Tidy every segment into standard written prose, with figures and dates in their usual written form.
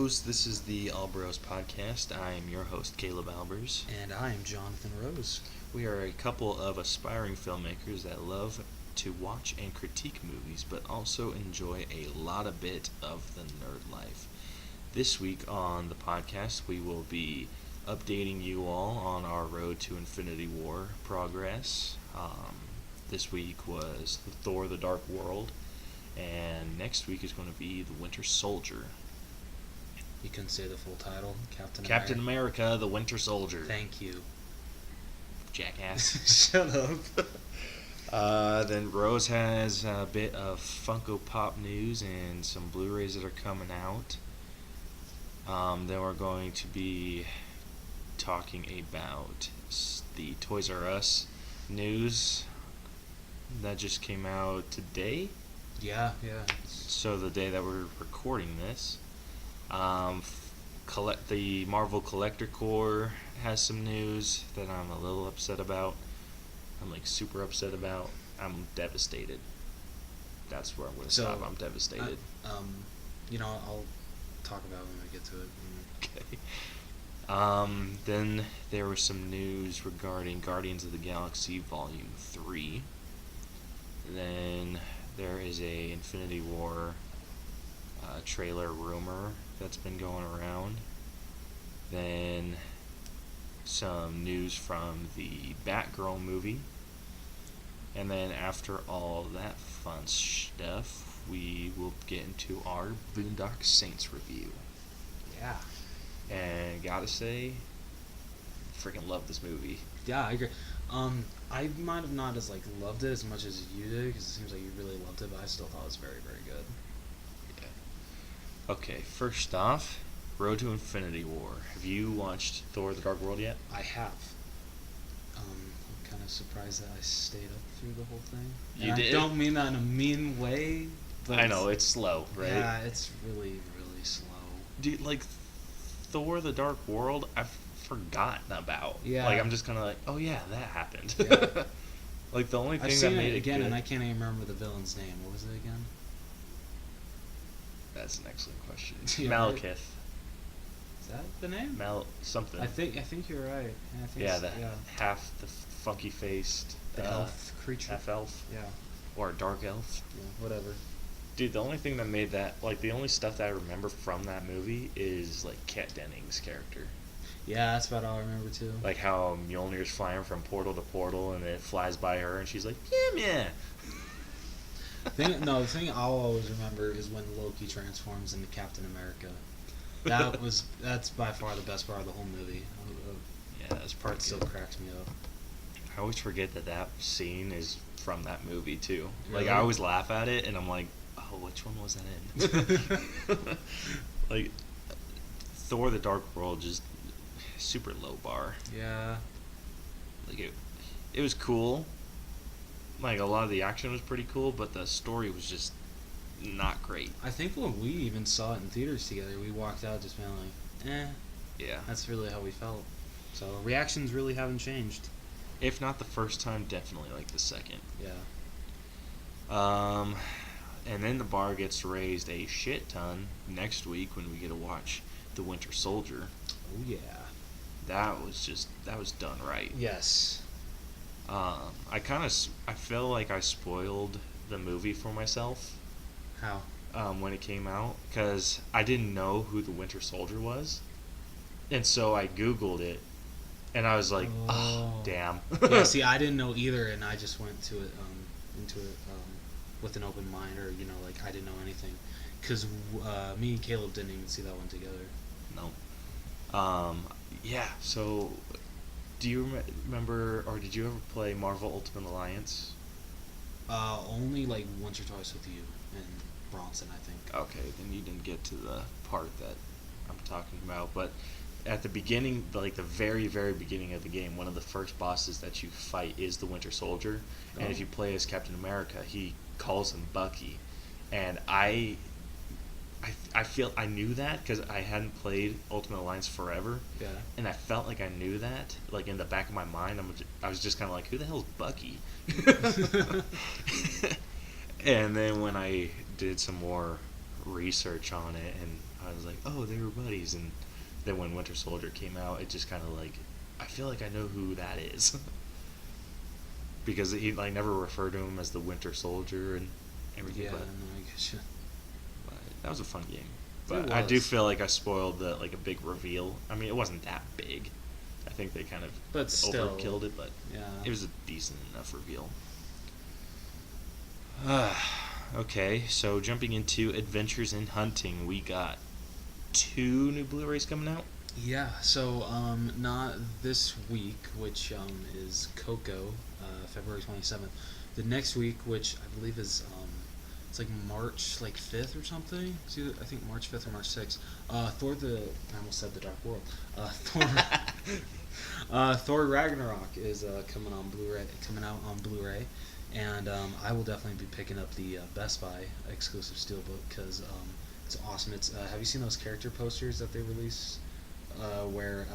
Bros. This is the All Bros podcast. I am your host, Caleb Albers. And I am Jonathan Rose. We are a couple of aspiring filmmakers that love to watch and critique movies, but also enjoy a lot of bit of the nerd life. This week on the podcast, we will be updating you all on our road to Infinity War progress. This week was Thor: The Dark World, and next week is going to be The Winter Soldier. You couldn't say the full title, Captain America, The Winter Soldier. Thank you. Jackass. Shut up. Then Rose has a bit of Funko Pop news and some Blu-rays that are coming out. Then we're going to be talking about the Toys R Us news that just came out today. Yeah. So the day that we're recording this. The Marvel Collector Corps has some news that I'm a little upset about. I'm super upset about. I'm devastated. That's where I'm going to stop. I'm devastated. I'll talk about it when we get to it. Okay. Then there was some news regarding Guardians of the Galaxy Volume 3. Then there is a Infinity War trailer rumor that's been going around. Then some news from the Batgirl movie. And then after all that fun stuff, we will get into our Boondock Saints review. Yeah. And gotta say, freaking love this movie. Yeah, I agree. I might have not loved it as much as you did, because it seems like you really loved it, but I still thought it was very, very good. Yeah. Okay, first off, Road to Infinity War. Have you watched Thor: The Dark World yet? I have. I'm kind of surprised that I stayed up through the whole thing. You and did? I don't mean that in a mean way, but I know, it's slow, right? Yeah, it's really, really slow. Dude, Thor: The Dark World, I've forgotten about. Yeah. I'm just kind of oh yeah, that happened. Yeah. The only thing I've seen that made it again, good, and I can't even remember the villain's name. What was it again? That's an excellent question. Yeah, Malekith. right. Is that the name? Something. I think you're right. Half the funky faced elf creature. Half elf. Yeah. Or a dark elf. Yeah, whatever. Dude, the only thing that made that the only stuff that I remember from that movie is Kat Dennings' character. Yeah, that's about all I remember too. How Mjolnir's flying from portal to portal and it flies by her and she's like, yeah. The thing I'll always remember is when Loki transforms into Captain America. That's by far the best part of the whole movie. Yeah, that's part still cracks me up. I always forget that scene is from that movie too. Really? I always laugh at it and I'm like, oh, which one was that in? Thor: The Dark World, just super low bar. Yeah. It was cool. A lot of the action was pretty cool, but the story was just not great. I think when we even saw it in theaters together, we walked out just being like, Yeah. That's really how we felt. So reactions really haven't changed. If not the first time, definitely the second. Yeah. And then the bar gets raised a shit ton next week when we get to watch The Winter Soldier. Oh yeah. That was done right. Yes. I feel like I spoiled the movie for myself. How? When it came out, because I didn't know who the Winter Soldier was, and so I Googled it, and I was like, oh damn. Yeah. See, I didn't know either, and I just went into it with an open mind, or I didn't know anything, because me and Caleb didn't even see that one together. No. Yeah. So, do you remember, or did you ever play Marvel Ultimate Alliance? Only once or twice with you and Bronson, I think. Okay, then you didn't get to the part that I'm talking about, but at the beginning, the very, very beginning of the game, one of the first bosses that you fight is the Winter Soldier, and if you play as Captain America, he calls him Bucky, and I feel I knew that because I hadn't played Ultimate Alliance forever. Yeah. And I felt like I knew that, in the back of my mind. I was just kind of like, who the hell is Bucky? And then when I did some more research on it, and I was like, oh, they were buddies. And then when Winter Soldier came out, it just kind of like, I feel like I know who that is. Because he like never referred to him as the Winter Soldier and everything. Yeah, But, no, I guess you. but that was a fun game. It But I do was. feel like I spoiled the like a big reveal. I mean, it wasn't that big. I think they kind of But still, overkilled it, but yeah. it was a decent enough reveal. Okay, so jumping into Adventures in Hunting, we got 2 new Blu-rays coming out. Yeah, so not this week, which is Coco, February 27th. The next week, which I believe is it's like March 5th or something. It's either, I think March 5th or March 6th. Thor the I almost said the Dark World. Thor Ragnarok is coming out on Blu-ray, and I will definitely be picking up the Best Buy exclusive steelbook because it's awesome. It's have you seen those character posters that they release? Where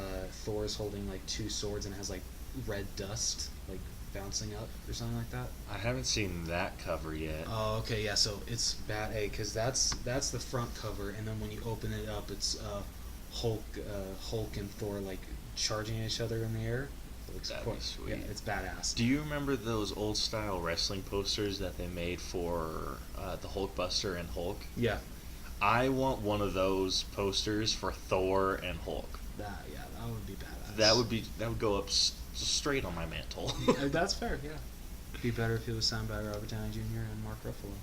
Thor is holding like 2 swords and has like red dust like bouncing up or something like that. I haven't seen that cover yet. Oh, okay, yeah. So it's bad A because that's the front cover, and then when you open it up, it's Hulk and Thor like charging each other in the air. It looks That'd cool. be sweet. Yeah, it's badass. Do you remember those old style wrestling posters that they made for the Hulkbuster and Hulk? Yeah, I want one of those posters for Thor and Hulk. that would be badass. That would go up straight on my mantle. Yeah, that's fair. Yeah, be better if it was signed by Robert Downey Jr. and Mark Ruffalo.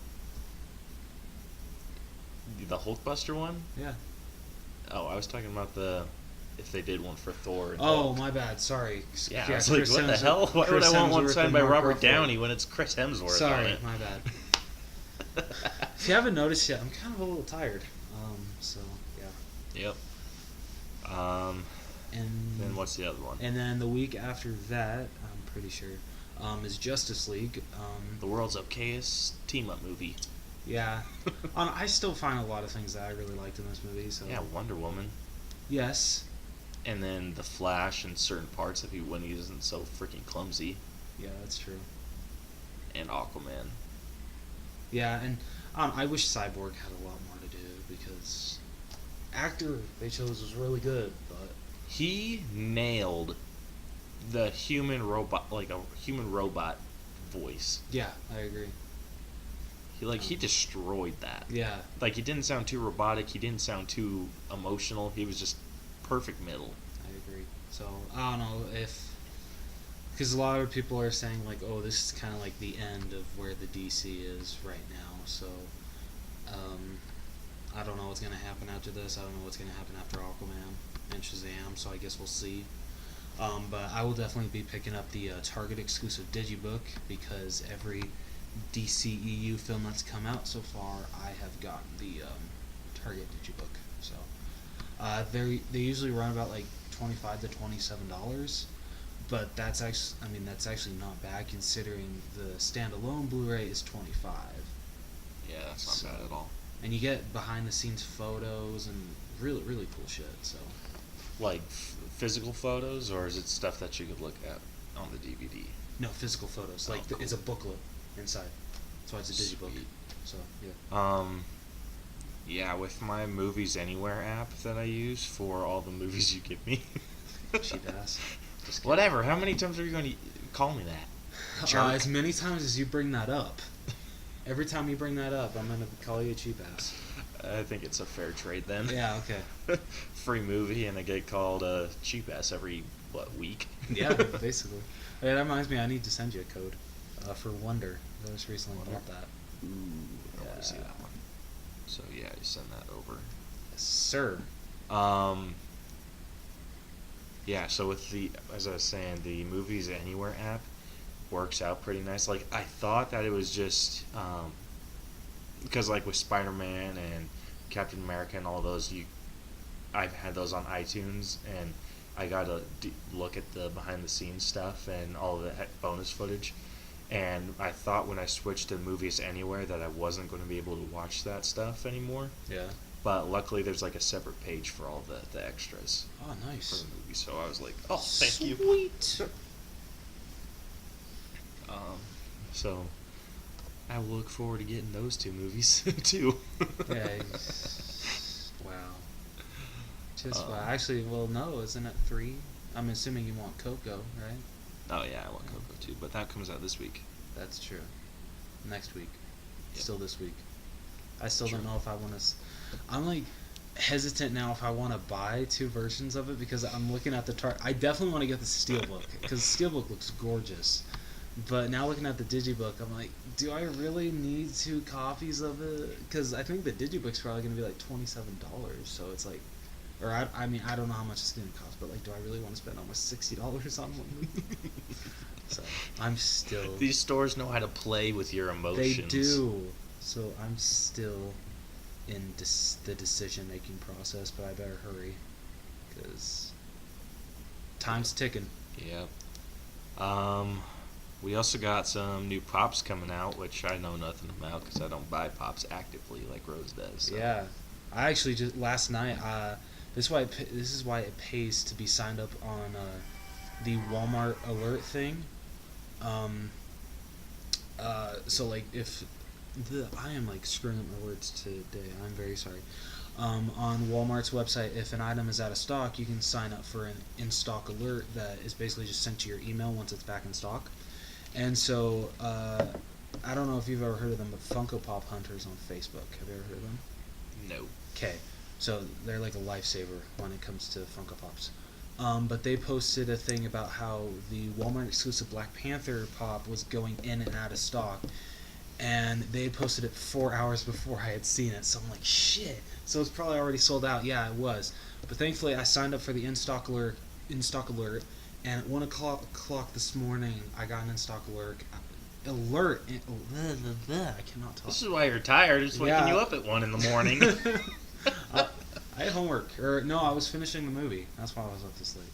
The Hulkbuster one? Yeah. Oh, I was talking about if they did one for Thor and Oh, Hulk. my bad. Sorry. Yeah, I was like, Chris what the Hemsworth- hell? Why would Chris I want one Hemsworth signed and by Mark Robert Ruffalo. Downey when it's Chris Hemsworth on Sorry, it? my bad. If you haven't noticed yet, I'm kind of a little tired. So yeah. Yep. And Then what's the other one? And then the week after that, I'm pretty sure, is Justice League. The world's okayest team-up movie. Yeah. I still find a lot of things that I really liked in this movie. So Yeah, Wonder Woman. yes. And then the Flash in certain parts of when he isn't so freaking clumsy. Yeah, that's true. And Aquaman. Yeah, and I wish Cyborg had a lot more to do because actor they chose was really good, but He nailed the human robot, like a human robot voice. yeah, I agree. He destroyed that. Yeah, Like, he didn't sound too robotic. He didn't sound too emotional. He was just perfect middle. I agree. So I don't know if because a lot of people are saying like, oh, this is kind of like the end of where the DC is right now. So I don't know what's gonna happen after this. I don't know what's gonna happen after Aquaman and Shazam. So I guess we'll see. But I will definitely be picking up the Target exclusive Digibook because every DCEU film that's come out so far, I have gotten the Target Digibook. So they usually run about like $25 to $27, but that's actually not bad considering the standalone Blu-ray is $25, Yeah, that's not So- bad at all. and you get behind the scenes photos and really really cool shit. So Like, physical photos, or is it stuff that you could look at on the DVD? no physical photos, Oh, like cool. it's a booklet inside. That's why it's a Digibook. Sweet. So yeah. Yeah, with my Movies Anywhere app that I use for all the movies you give me. Cheap ass. Just kidding. Whatever. How many times are you going to call me that? Jerk. As many times as you bring that up. Every time you bring that up, I'm gonna call you a cheap ass. I think it's a fair trade then. Yeah. Okay. Free movie, and I get called a cheap ass every week. Yeah. Basically. Hey, that reminds me. I need to send you a code for Wonder. I just recently Wonder? bought that. Ooh, I want to see Yeah. that one. So yeah, you send that over. Yes, sir. Yeah. So with as I was saying, the Movies Anywhere app works out pretty nice. Like, I thought that it was just because like with Spider-Man and Captain America and all those, I've had those on iTunes, and I got to look at the behind the scenes stuff and all the bonus footage. And I thought when I switched to Movies Anywhere that I wasn't going to be able to watch that stuff anymore. Yeah. But luckily there's like a separate page for all the extras Oh, for nice. the movie. So I was like, oh, thank you. Sweet. So I will look forward to getting those 2 movies too. Yeah. Wow. Just why? Actually, well, no, isn't it 3? I'm assuming you want Coco, right? Oh yeah, I want Coco too, but that comes out this week. That's true. Next week. Yep. Still this week. I still True. don't know if I want to. I'm like hesitant now if I want to buy 2 versions of it because I'm looking at the I definitely want to get the Steelbook because Steelbook looks gorgeous. But now looking at the Digibook, I'm like, do I really need 2 copies of it? Because I think the Digibook's probably going to be like $27. So it's like, or I mean, I don't know how much it's going to cost, but like, do I really want to spend almost $60 on one? So I'm still. These stores know how to play with your emotions. They do. So I'm still in the decision-making process, but I better hurry because time's ticking. Yep. We also got some new pops coming out, which I know nothing about because I don't buy pops actively like Rose does. So. Yeah, I actually just last night. This is why it pays to be signed up on the Walmart alert thing. So like if I am like screwing up my words today. I'm very sorry. On Walmart's website, if an item is out of stock, you can sign up for an in-stock alert that is basically just sent to your email once it's back in stock. And so, I don't know if you've ever heard of them, but Funko Pop Hunters on Facebook. Have you ever heard of them? No. Okay, so they're like a lifesaver when it comes to Funko Pops. But they posted a thing about how the Walmart exclusive Black Panther Pop was going in and out of stock. And they had posted it 4 hours before I had seen it, so I'm like, shit. So it's probably already sold out. Yeah, it was. But thankfully, I signed up for the in-stock alert, and at 1 o'clock this morning, I got an in-stock alert. I cannot talk. This is why you're tired. It's waking you up at 1 in the morning. I had homework. Or, no, I was finishing the movie. That's why I was up this late.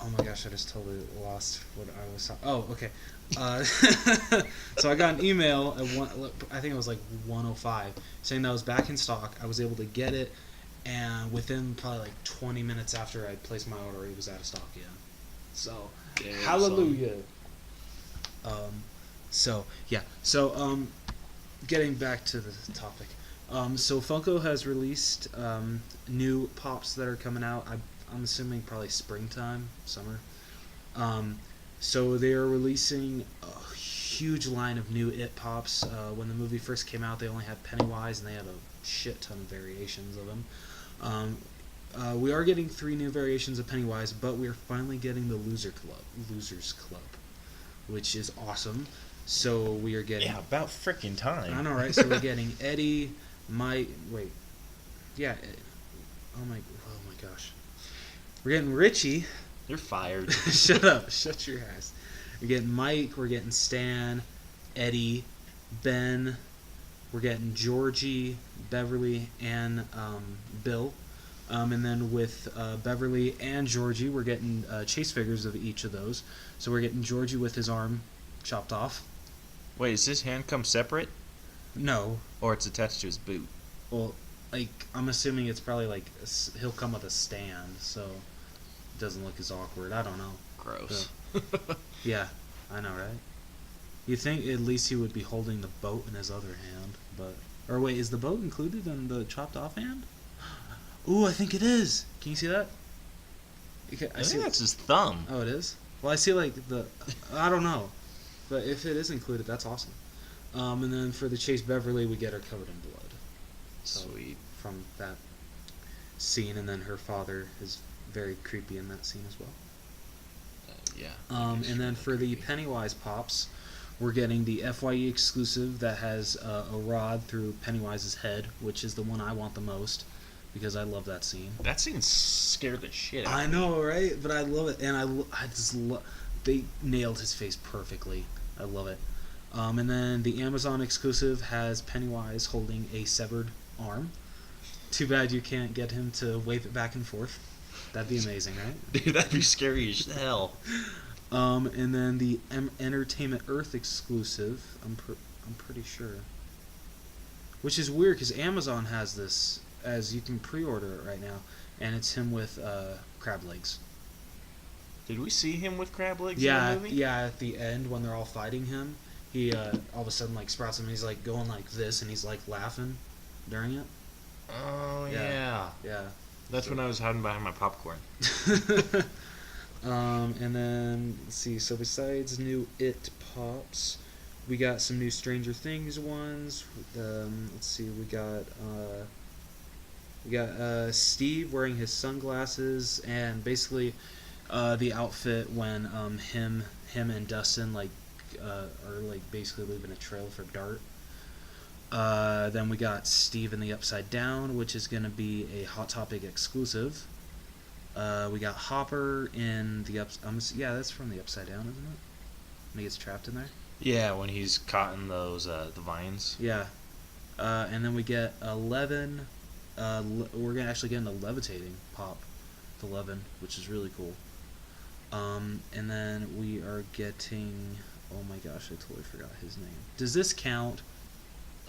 Oh my gosh, I just totally lost what I was talking. Oh, okay. So I got an email at I think it was like 1:05, saying that I was back in stock. I was able to get it, and within probably like 20 minutes after I placed my order, it was out of stock again. So, yeah, hallelujah. So getting back to the topic. So Funko has released new pops that are coming out. I'm assuming probably springtime, summer. So they are releasing a huge line of new It Pops. When the movie first came out, they only had Pennywise, and they had a shit ton of variations of them. We are getting 3 new variations of Pennywise, but we are finally getting the Losers Club, which is awesome. So we are getting... Yeah, about freaking time. I know, right? So we're getting Eddie, Mike... Wait. Yeah. Oh my gosh. We're getting Richie. You're fired. Shut up. Shut your ass. We're getting Mike. We're getting Stan, Eddie, Ben. We're getting Georgie, Beverly, and Bill. And then with Beverly and Georgie, we're getting chase figures of each of those. So we're getting Georgie with his arm chopped off. Wait, does his hand come separate? No. Or it's attached to his boot? Well, like, I'm assuming it's probably like he'll come with a stand, so it doesn't look as awkward. I don't know. Gross. Yeah, I know, right? You'd think at least he would be holding the boat in his other hand, but... Or wait, is the boat included in the chopped off hand? Ooh, I think it is! Can you see that? I think that's his thumb. Oh, it is? Well, I see like the... I don't know. But if it is included, that's awesome. And then for the Chase Beverly, we get her covered in blood. So, Sweet. From that scene, and then her father is very creepy in that scene as well. Yeah. And then for the Pennywise Pops, we're getting the FYE exclusive that has a rod through Pennywise's head, which is the one I want the most, because I love that scene. That scene scared the shit out I of me. know, right? But I love it, and I just love... They nailed his face perfectly. I love it. And then the Amazon exclusive has Pennywise holding a severed arm. Too bad you can't get him to wave it back and forth. That'd be amazing, right? Dude, that'd be scary as hell. And then the Entertainment Earth exclusive, I'm pretty sure. Which is weird, because Amazon has this, as you can pre-order it right now, and it's him with crab legs. Did we see him with crab legs Yeah, in the movie? yeah. At the end, when they're all fighting him, he all of a sudden like sprouts him, and he's like going like this, and he's like laughing during it. Oh Yeah. yeah. Yeah. That's So- when I was hiding behind my popcorn. And then let's see. So besides new It Pops, we got some new Stranger Things ones. Let's see. We got Steve wearing his sunglasses and basically the outfit when him and Dustin are like basically leaving a trail for Dart. Then we got Steve in the Upside Down, which is going to be a Hot Topic exclusive. We got Hopper in the yeah, that's from the Upside Down, isn't it? When he gets trapped in there. Yeah, when he's caught in those the vines. Yeah. And then we get 11. We're gonna actually get a levitating pop, the 11, which is really cool. And then we are getting. Oh my gosh, I totally forgot his name. Does this count?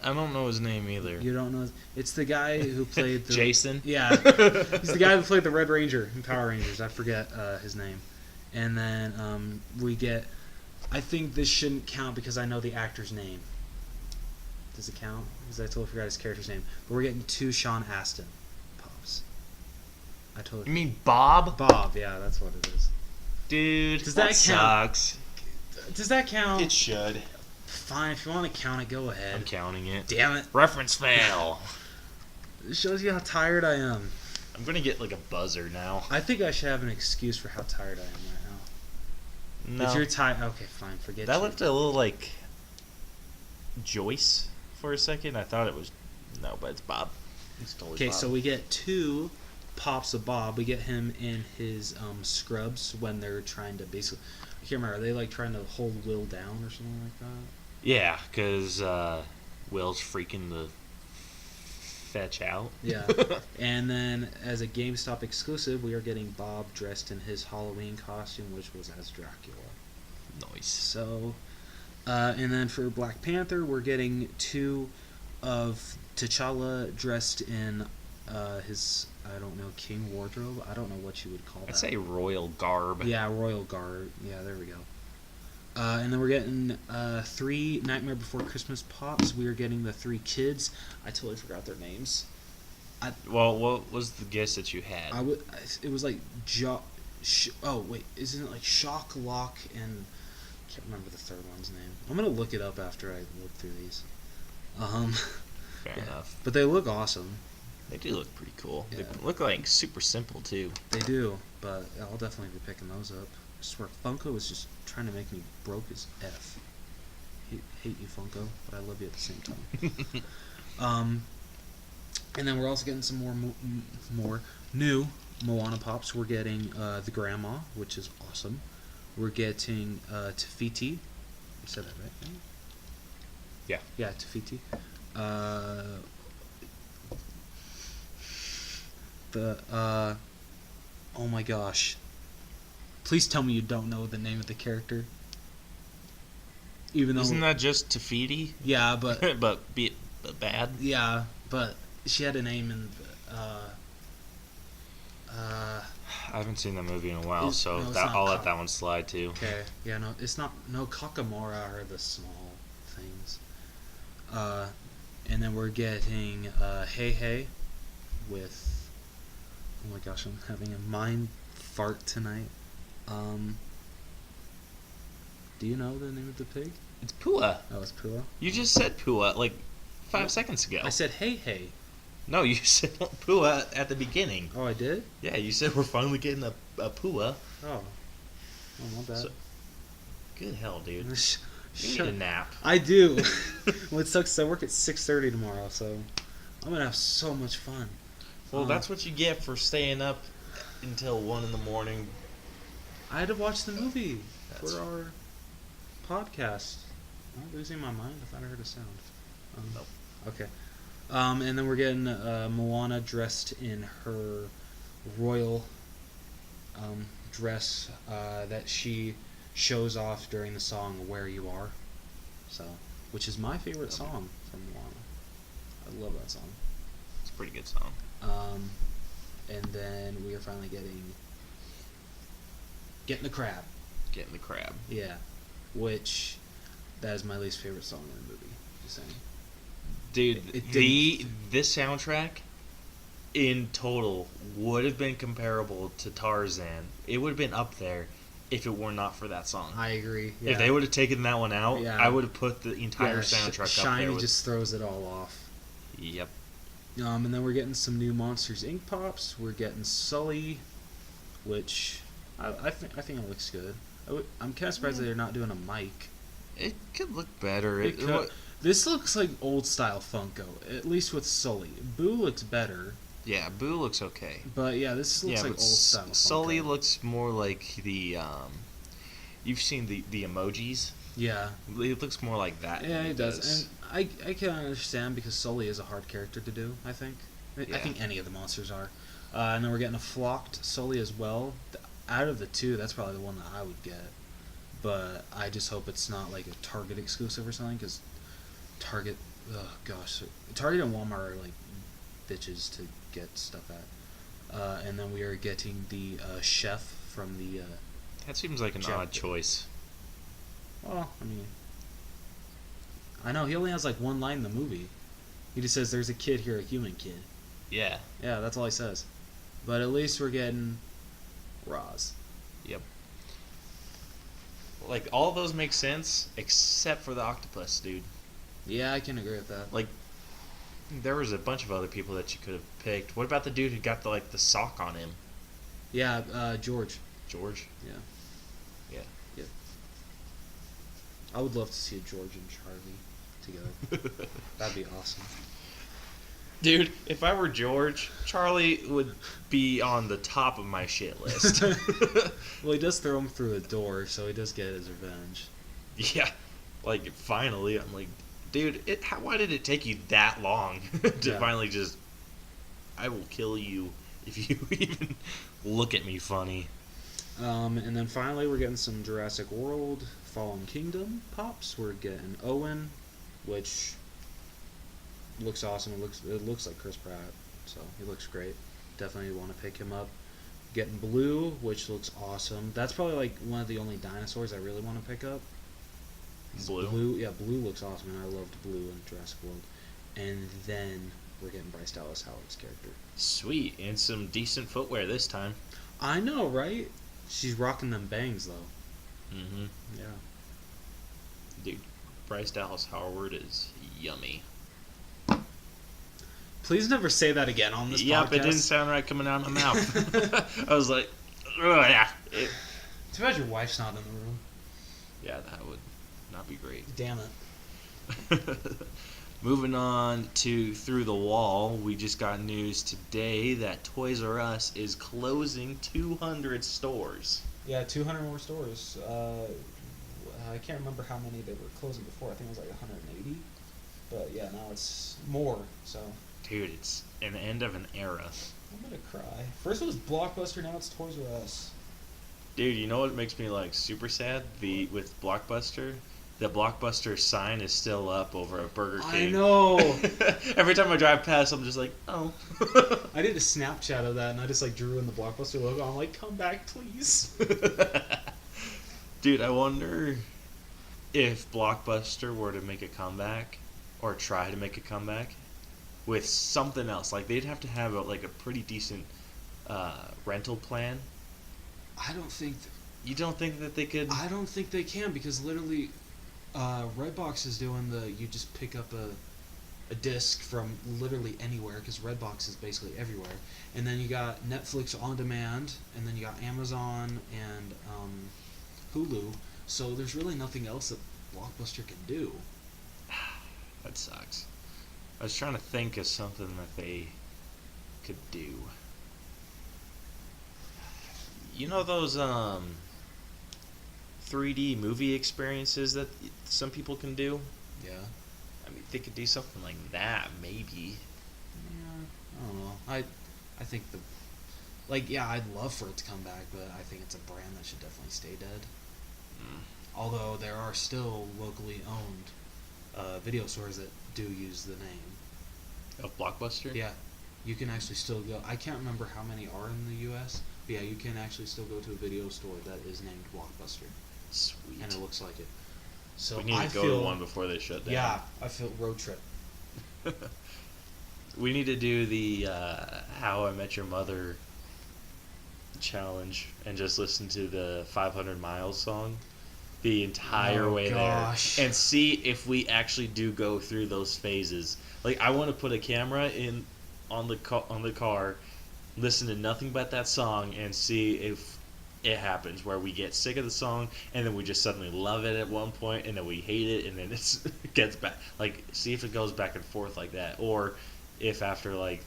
I don't know his name either. You don't know? It's the guy who played the Jason? Yeah, he's the guy who played the Red Ranger in Power Rangers. I forget his name. And then we get. I think this shouldn't count because I know the actor's name. Does it count? Because I totally forgot his character's name. But we're getting 2 Sean Astin pops. I totally. You mean Bob? Bob? Yeah, that's what it is. Dude, Does that that count? sucks. Does that count? It should. Fine, if you want to count it, go ahead. I'm counting it. Damn it! Reference fail. It shows you how tired I am. I'm gonna get like a buzzer now. I think I should have an excuse for how tired I am right now. No. If you're tired, okay, fine, forget That you. looked a little like Joyce for a second. I thought it was no, but it's Bob. It's totally Okay, Bob. so we get 2 pops of Bob. We get him in his scrubs when they're trying to basically. I can't remember. Are they like trying to hold Will down or something like that? Yeah, because Will's freaking the fetch out. Yeah. And then as a GameStop exclusive, we are getting Bob dressed in his Halloween costume, which was as Dracula. Nice. So, and then for Black Panther, we're getting 2 of T'Challa dressed in his, I don't know, king wardrobe. I don't know what you would call that. I'd say royal garb. Yeah, royal guard. Yeah, there we go. And then we're getting 3 Nightmare Before Christmas pops. We are getting the 3 kids. I totally forgot their names. Well, what was the guess that you had? It was like oh wait, isn't it like Shock, Lock, and I can't remember the third one's name. I'm gonna look it up after I look through these. Fair Yeah. enough. But they look awesome. They do look pretty cool. Yeah. They look like super simple too. They do, but I'll definitely be picking those up. I swear, Funko is just trying to make me broke as F. Hate you, Funko, but I love you at the same time. And then we're also getting some more new Moana pops. We're getting the Grandma, which is awesome. We're getting Tafiti. You said that right? Yeah. Yeah, Tafiti. Oh my gosh. Please tell me you don't know the name of the character. Even though Isn't that just Tafiti? yeah, but but bad. yeah, but she had a name in I haven't seen that movie in a while, so no, it's that, not I'll let Cock- that one slide too. okay, yeah, no, it's not Kakamora are the small things. And then we're getting Hey Hey with oh my gosh, I'm having a mind fart tonight. Do you know the name of the pig? It's Pua. Oh, it's Pua. You just said Pua like 5 seconds ago. I said Hey Hey. No, you said Pua at the beginning. Oh, I did? Yeah, you said we're finally getting a Pua. Oh. Oh, not bad. So- Good hell, dude. You Shut need a nap. I do. Well, it sucks 'cause I work at 6:30 tomorrow, so I'm gonna have so much fun. Well, that's what you get for staying up until 1 in the morning. I had to watch the movie That's- for our podcast. Am I losing my mind? I thought I heard a sound. Nope. Okay. And then we're getting Moana dressed in her royal dress that she shows off during the song "Where You Are," so which is my favorite song from Moana. I love that song. It's a pretty good song. And then we are finally getting the crab. Getting the crab. Yeah, which that is my least favorite song in the movie. Just saying. Dude, It this soundtrack in total would have been comparable to Tarzan. It would have been up there if it were not for that song. I agree. Yeah. If they would have taken that one out, Yeah. I would have put the entire yeah, soundtrack up Shiny there. With, just throws it all off. yep. And then we're getting some new Monsters Inc. pops. We're getting Sully, which I think it looks good. I'm kind of surprised that they're not doing a mic. It could look better. It could. This looks like old style Funko, at least with Sully. Boo looks better. Yeah, Boo looks okay. But yeah, this looks like old style Funko. Sully looks more like the you've seen the emojis. Yeah. It looks more like that. Yeah, it does. And I can understand because Sully is a hard character to do, I think. Yeah. I think any of the monsters are. And then we're getting a flocked Sully as well. Out of the two, that's probably the one that I would get. But I just hope it's not like a Target exclusive or something, because Target, oh gosh, Target and Walmart are like bitches to get stuff at. And then we are getting the chef from the. That seems like an odd choice. Well, I mean, I know he only has like one line in the movie. He just says, "There's a kid here, a human kid." Yeah. Yeah, that's all he says. But at least we're getting Roz. Yep. Like, all those make sense except for the octopus, dude. Yeah, I can agree with that. Like, there was a bunch of other people that you could have picked. What about the dude who got the sock on him? Yeah, George. George? Yeah. Yeah. Yeah. I would love to see George and Charlie together. That'd be awesome. Dude, if I were George, Charlie would be on the top of my shit list. Well, he does throw him through a door, so he does get his revenge. Yeah. Like, finally, I'm like, dude, why did it take you that long to finally just, I will kill you if you even look at me funny. And then finally we're getting some Jurassic World Fallen Kingdom pops. We're getting Owen, which looks awesome. It looks like Chris Pratt, so he looks great. Definitely want to pick him up. Getting Blue, which looks awesome. That's probably like one of the only dinosaurs I really want to pick up. Blue? Yeah, Blue looks awesome, and I loved Blue in Jurassic World. And then we're getting Bryce Dallas Howard's character. Sweet, and some decent footwear this time. I know, right? She's rocking them bangs, though. Mm-hmm. Yeah. Dude, Bryce Dallas Howard is yummy. Please never say that again on this podcast. Yep, it didn't sound right coming out of my mouth. I was like, ugh, yeah. Too bad your wife's not in the room. Yeah, that would not be great. Damn it. Moving on to Through the Wall, we just got news today that Toys R Us is closing 200 stores. Yeah, 200 more stores. I can't remember how many they were closing before. I think it was like 180. But yeah, now it's more, so. Dude, it's an end of an era. I'm gonna cry. First it was Blockbuster, now it's Toys R Us. Dude, you know what makes me like super sad? With Blockbuster, the Blockbuster sign is still up over a Burger King. I know. Every time I drive past, I'm just like, oh. I did a Snapchat of that, and I just like drew in the Blockbuster logo. I'm like, come back, please. Dude, I wonder if Blockbuster were to make a comeback, or try to make a comeback, with something else. Like, they'd have to have a pretty decent rental plan. I don't think. You don't think that they could? I don't think they can, because literally, Redbox is doing you just pick up a disc from literally anywhere, because Redbox is basically everywhere. And then you got Netflix on demand, and then you got Amazon and Hulu. So there's really nothing else that Blockbuster can do. That sucks. I was trying to think of something that they could do. You know those 3D movie experiences that some people can do? Yeah. I mean, they could do something like that, maybe. Yeah. I don't know. I think I'd love for it to come back, but I think it's a brand that should definitely stay dead. Mm. Although there are still locally owned video stores that do use the name. Of Blockbuster? Yeah. You can actually still go. I can't remember how many are in the U.S., but yeah, you can actually still go to a video store that is named Blockbuster. Sweet. And it looks like it. So we need to go to one before they shut down. Yeah, I feel road trip. We need to do the How I Met Your Mother challenge and just listen to the 500 Miles song the entire Oh, way gosh. there and see if we actually do go through those phases. Like I want to put a camera in on the car, listen to nothing but that song and see if it happens where we get sick of the song and then we just suddenly love it at one point and then we hate it and then it gets back, like see if it goes back and forth like that, or if after like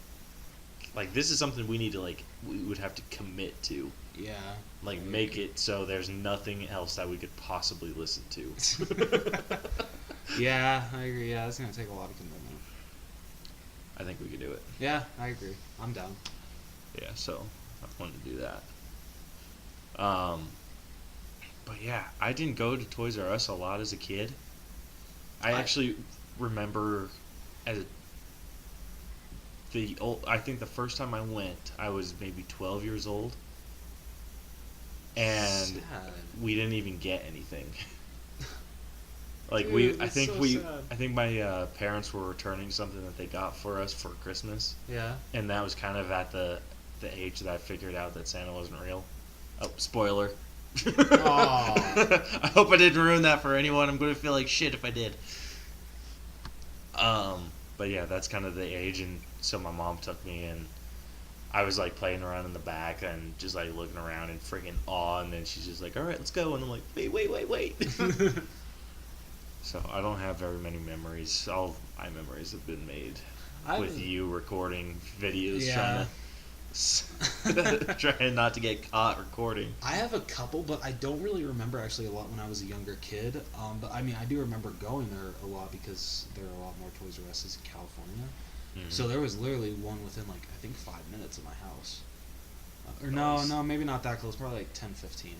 this is something we need to like we would have to commit to, Yeah. like make it so there's nothing else that we could possibly listen to. Yeah, I agree. Yeah, it's gonna take a lot of commitment. I think we could do it. Yeah, I agree. I'm down. Yeah, so I wanted to do that. But yeah, I didn't go to Toys R Us a lot as a kid. I actually remember as a, I think the first time I went, I was maybe 12 years old, and Sad. we didn't even get anything. Dude, that's so sad. I think my parents were returning something that they got for us for Christmas, Yeah. and that was kind of at the age that I figured out that Santa wasn't real. Oh, spoiler. Aw. I hope I didn't ruin that for anyone. I'm going to feel like shit if I did. But yeah, that's kind of the age, and so my mom took me, and I was like playing around in the back and just like looking around in freaking awe, and then she's just like, "All right, let's go," and I'm like, "Wait." So I don't have very many memories. All my memories have been made with you recording videos, Yeah. trying not to get caught recording. I have a couple, but I don't really remember actually a lot when I was a younger kid. But I mean, I do remember going there a lot because there are a lot more Toys R Us's in California. Mhm. So there was literally one within like I think 5 minutes of my house. Or Nice. no, maybe not that close. Probably like 10, 15.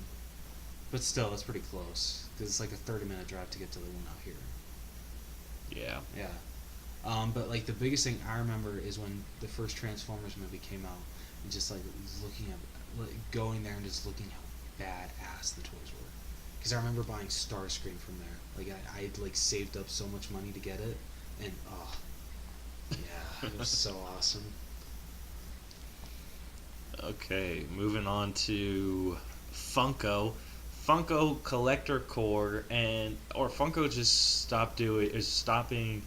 But still, it's pretty close because it's like a 30-minute drive to get to the one out here. Yeah. Yeah. But like the biggest thing I remember is when the first Transformers movie came out, and just like looking at, like, going there and just looking how badass the toys were. Because I remember buying Starscream from there. Like I like saved up so much money to get it, and oh, yeah, it was so awesome. Okay, moving on to Funko. Funko Collector Core or Funko just is stopping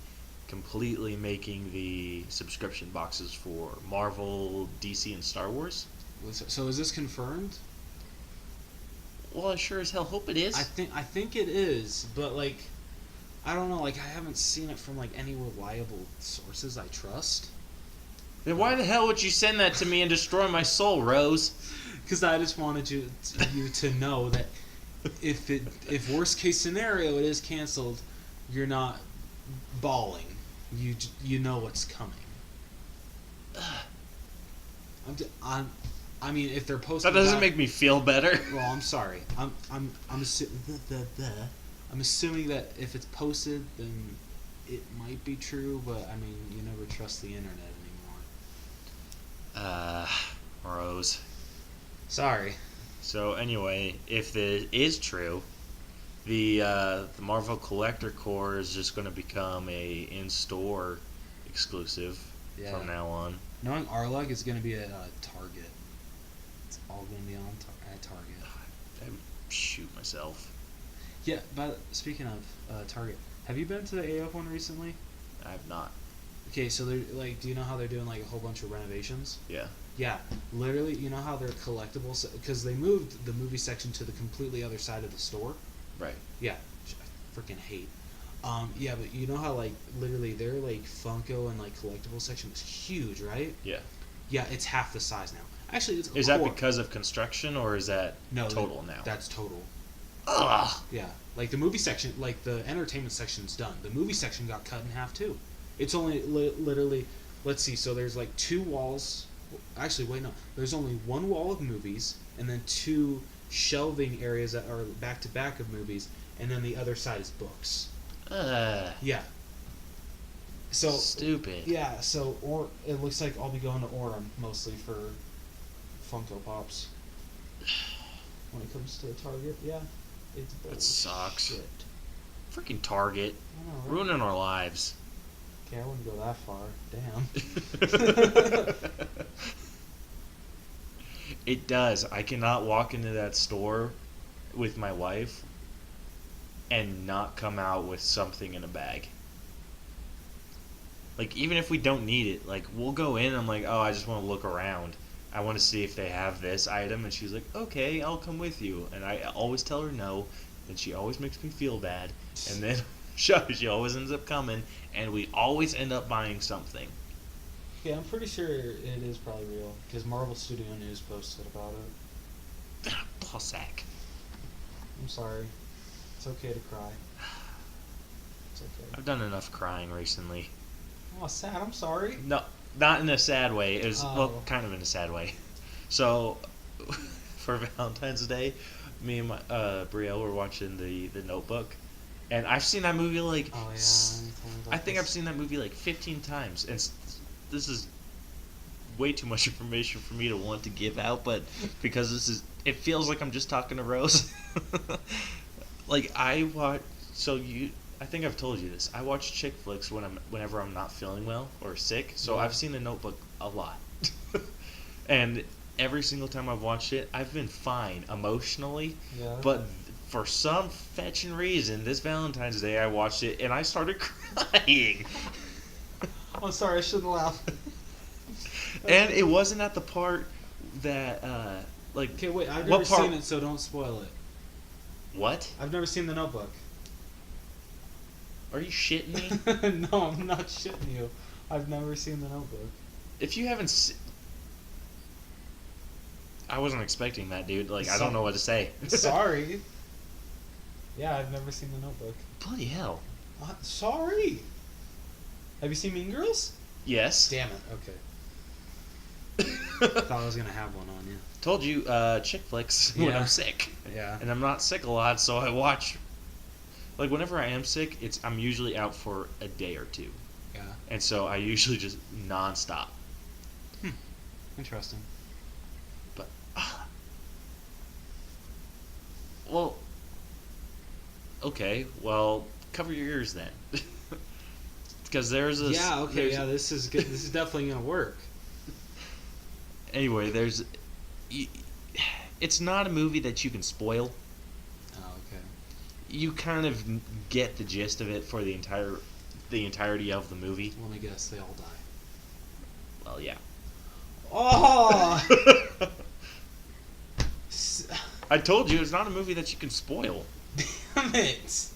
completely making the subscription boxes for Marvel, DC, and Star Wars. So is this confirmed? Well, I sure as hell hope it is. I think it is, but like I don't know. Like I haven't seen it from like any reliable sources I trust. Then why the hell would you send that to me and destroy my soul, Rose? Because I just wanted you to know that if worst case scenario it is canceled, you're not bawling. You know what's coming. I mean, if they're posting That doesn't make me feel better. Well, I'm sorry. I'm assuming that if it's posted, then it might be true. But I mean, you never trust the internet anymore. Rose. Sorry. So anyway, if it is true, the Marvel Collector Core is just going to become a in-store exclusive from now on. Knowing our luck, it's going to be at Target. It's all going to be at Target. I would shoot myself. Yeah, but speaking of Target, have you been to the AF one recently? I have not. Okay, so they're like, do you know how they're doing like a whole bunch of renovations? Yeah. Yeah, literally, you know how they're collectibles because they moved the movie section to the completely other side of the store. Right. Yeah, which I freaking hate. Yeah, but you know how like literally their like Funko and like collectible section is huge, right? Yeah. Yeah, it's half the size now. Actually, it's Is that because of construction or is that no total now? That's total. Ugh. Yeah, like the movie section, like the entertainment section's done. The movie section got cut in half too. It's only literally. Let's see. So there's like 2 walls. Actually, wait, no. There's only 1 wall of movies, and then 2 shelving areas that are back to back of movies, and then the other side is books. Yeah. So stupid. Yeah. So it looks like I'll be going to Orem mostly for Funko Pops. When it comes to Target, yeah, it's That sucks. Shit. Freaking Target. I know, right? Ruining our lives. Okay, I wouldn't go that far. Damn. It does. I cannot walk into that store with my wife and not come out with something in a bag. Like, even if we don't need it, like, we'll go in and I'm like, oh, I just want to look around. I want to see if they have this item. And she's like, okay, I'll come with you. And I always tell her no. And she always makes me feel bad. And then she always ends up coming. And we always end up buying something. Yeah, I'm pretty sure it is probably real because Marvel Studio News posted about it. Ball sack. I'm sorry. It's okay to cry. It's okay. I've done enough crying recently. Oh, sad. I'm sorry. No, not in a sad way. It was, well, Oh. kind of in a sad way. So, for Valentine's Day, me and my Brielle were watching the Notebook, and I've seen that movie like Oh yeah. you told me about I think this. I've seen that movie like 15 times, and this is way too much information for me to want to give out, but because it feels like I'm just talking to Rose. Like I think I've told you this. I watch chick flicks whenever I'm not feeling well or sick. So Yeah. I've seen The Notebook a lot, and every single time I've watched it, I've been fine emotionally. Yeah. But for some fetching reason, this Valentine's Day I watched it and I started crying. I'm sorry. I shouldn't laugh. And it wasn't at the part that like Okay, wait. I've what never part- seen it, so don't spoil it. what? I've never seen The Notebook. Are you shitting me? No, I'm not shitting you. I've never seen The Notebook. If you haven't I wasn't expecting that, dude. Like, I don't know what to say. Sorry. Yeah, I've never seen The Notebook. Bloody hell. Sorry. Have you seen Mean Girls? Yes. Damn it. Okay. Thought I was gonna have one on you. Told you, chick flicks when Yeah. I'm sick. Yeah. And I'm not sick a lot, so I watch. Like, whenever I am sick, I'm usually out for a day or two. Yeah. And so I usually just nonstop. Interesting. But, well, okay, well, cover your ears then. Because there's a. Yeah. Okay. there's- Yeah. This is good. This is definitely gonna work. Anyway, it's not a movie that you can spoil. Oh. Okay. You kind of get the gist of it for the entirety of the movie. Let me guess. They all die. Well, yeah. Oh. I told you it's not a movie that you can spoil. Damn it.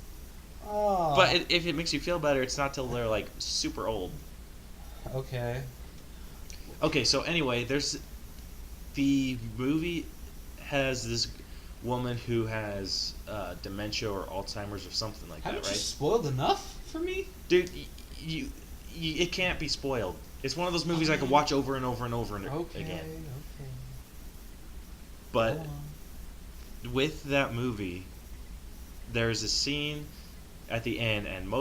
Oh. But if it makes you feel better, it's not till they're like super old. Okay. Okay, so anyway, the movie has this woman who has dementia or Alzheimer's or something like that, Haven't you right? spoiled enough for me? Dude, it can't be spoiled. It's one of those movies I could watch over and over and over and Okay. again. Okay. But Go on. with that movie, there's a scene at the end, and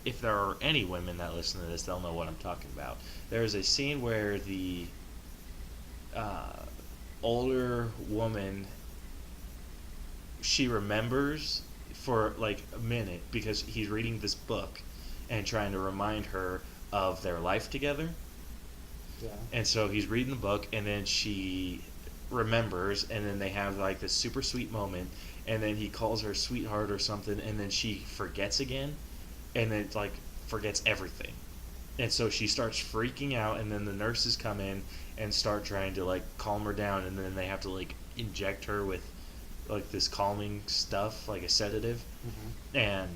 if there are any women that listen to this, they'll know what I'm talking about. There's a scene where the older woman, she remembers for like a minute because he's reading this book and trying to remind her of their life together. Yeah. And so he's reading the book, and then she remembers, and then they have like this super sweet moment, and then he calls her sweetheart or something, and then she forgets again, and then like forgets everything. And so she starts freaking out, and then the nurses come in and start trying to like calm her down, and then they have to like inject her with like this calming stuff, like a sedative. Mm-hmm. And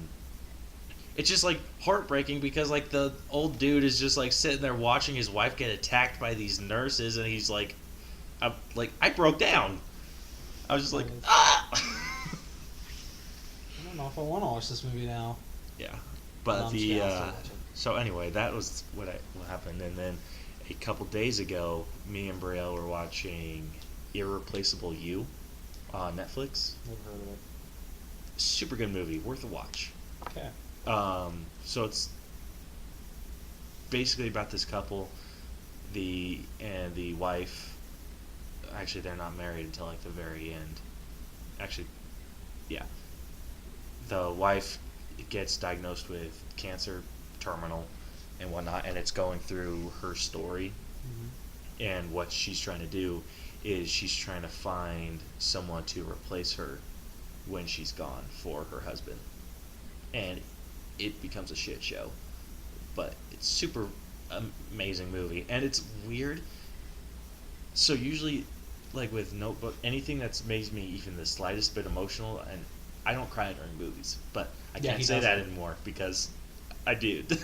it's just like heartbreaking because like the old dude is just like sitting there watching his wife get attacked by these nurses, and he's like, I broke down. I was just like, ah. I don't know if I want to watch this movie now. Yeah, No, but I'm just kidding, I'll still watch it. so anyway, that was what happened, and then a couple days ago, me and Brielle were watching Irreplaceable You on Netflix. Never heard of it. Super good movie, worth a watch. Okay. So it's basically about this couple, the wife. Actually, they're not married until like the very end. Actually, yeah. The wife gets diagnosed with cancer, terminal, and whatnot, and it's going through her story. And what she's trying to do is she's trying to find someone to replace her when she's gone for her husband. And it becomes a shit show. But it's super amazing movie. And it's weird. So usually, like with Notebook, anything that's makes me even the slightest bit emotional, and I don't cry during movies, but I Yeah, can't he say that doesn't. anymore because I did.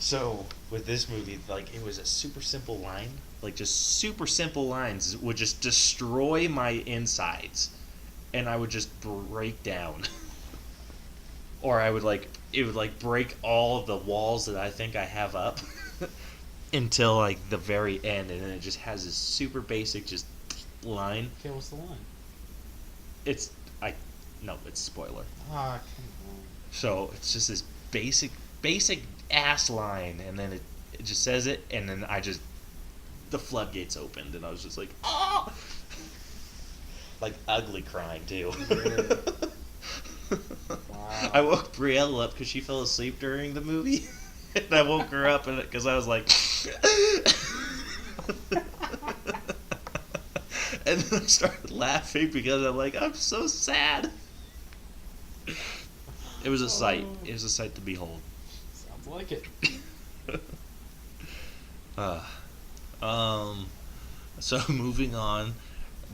So with this movie, like it was a super simple line, like just super simple lines would just destroy my insides, and I would just break down, or I would like it would like break all of the walls that I think I have up, until like the very end, and then it just has this super basic just line. Okay, what's the line? It's I no, it's spoiler. Ah, come on. So it's just this basic ass line, and then it just says it, and then the floodgates opened, and I was just like, oh, like ugly crying too. Yeah. Wow. I woke Brielle up because she fell asleep during the movie, and I woke her up because I was like, and then I started laughing because I'm like, I'm so sad. It was a sight. It was a sight to behold. Sounds like it. Uh, um, so moving on,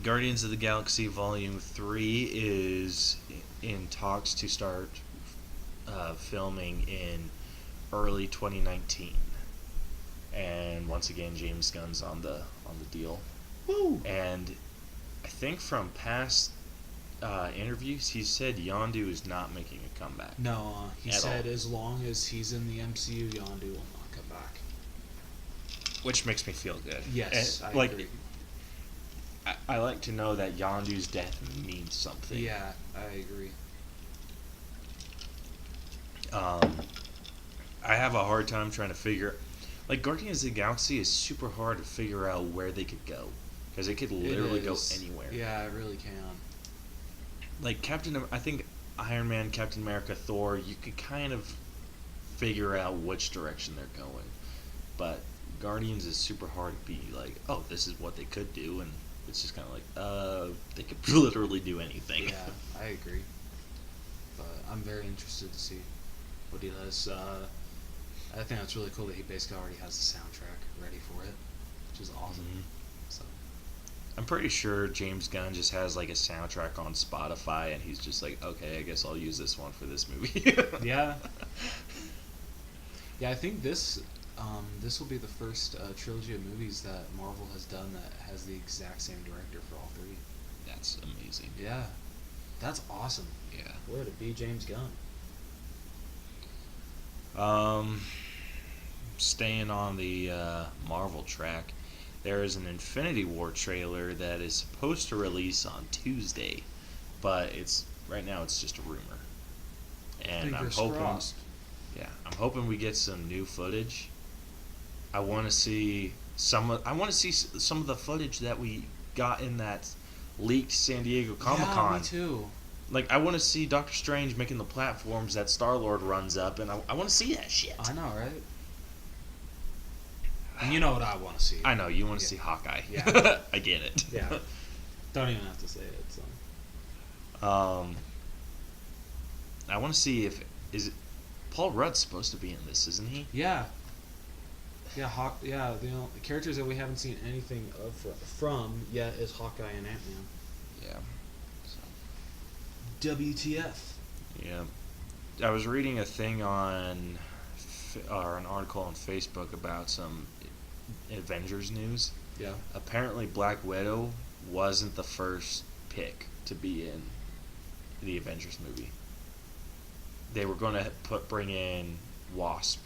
Guardians of the Galaxy Volume 3 is in talks to start filming in early 2019. And once again, James Gunn's on the deal. Woo! And I think from past interviews, he said Yondu is not making a comeback. No, he At said all. as long as he's in the MCU, Yondu will not come back. Which makes me feel good. Yes, And, I like, agree. I like to know that Yondu's death means something. Yeah, I agree. I have a hard time trying to figure. Like, Guardians of the Galaxy is super hard to figure out where they could go. Because it could literally go anywhere. Yeah, it really can. Like, I think Iron Man, Captain America, Thor, you could kind of figure out which direction they're going. But Guardians is super hard to be like, oh, this is what they could do, and it's just kind of like, they could literally do anything. Yeah, I agree. But I'm very interested to see what he does. I think that's really cool that he basically already has the soundtrack ready for it, which is awesome. Mhm. So I'm pretty sure James Gunn just has like a soundtrack on Spotify, and he's just like, okay, I guess I'll use this one for this movie. yeah, yeah. I think this will be the first trilogy of movies that Marvel has done that has the exact same director for all three. That's amazing. Yeah, that's awesome. Yeah. Way to be James Gunn. Staying on the Marvel track, there is an Infinity War trailer that is supposed to release on Tuesday, but right now it's just a rumor. And Fingers I'm hoping, crossed. yeah, I'm hoping we get some new footage. I want to see some of the footage that we got in that leaked San Diego Comic-Con. Yeah, me too. Like, I want to see Doctor Strange making the platforms that Star-Lord runs up, and I want to see that shit. I know, right? And you know what I want to see. I know, you want to Yeah. see Hawkeye. Yeah. I get it. Yeah. Don't even have to say it. So. I want to see is it Paul Rudd's supposed to be in this, isn't he? Yeah. Yeah, the characters that we haven't seen anything of from yet is Hawkeye and Ant-Man. Yeah. WTF. Yeah. I was reading a thing or an article on Facebook about some Avengers news. Yeah. Apparently Black Widow wasn't the first pick to be in the Avengers movie. They were going to bring in Wasp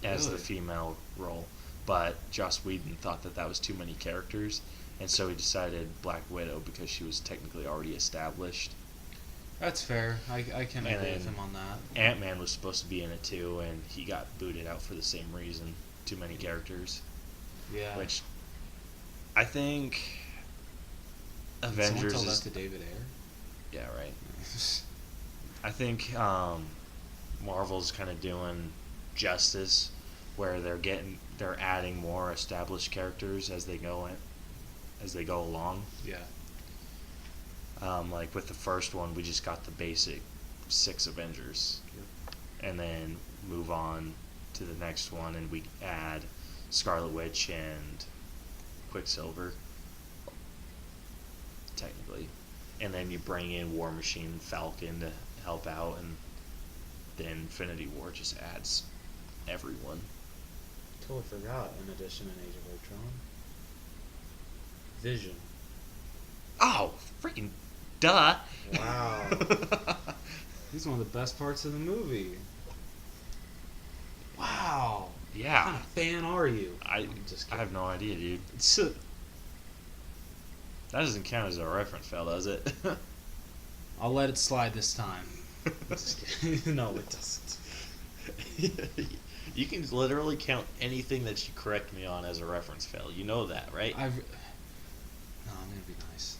as the Really? female role, but Joss Whedon thought that was too many characters, and so he decided Black Widow because she was technically already established. That's fair. I can And agree with then him on that. Ant-Man was supposed to be in it too, and he got booted out for the same reason. Too many characters. Yeah. Which I think Did Avengers someone tell is... that to David Ayer? Yeah, right. I think Marvel's kind of Justice, where they're adding more established characters as they go along. Yeah. Like with the first one, we just got the basic 6 Avengers, and then move on to the next one, and we add Scarlet Witch and Quicksilver, technically, and then you bring in War Machine and Falcon to help out, and then Infinity War just adds everyone. Totally forgot. In addition, in Age of Ultron, Vision. Oh, freaking duh! Wow. He's one of the best parts of the movie. Wow. What Yeah, kind of fan are you? I I'm just I kidding. have no idea, dude. So, That doesn't count as a reference, Phil, does it? I'll let it slide this time. Just kidding. No, it doesn't. You can literally count anything that you correct me on as a reference, Phil. You know that, right? No, I'm gonna be nice.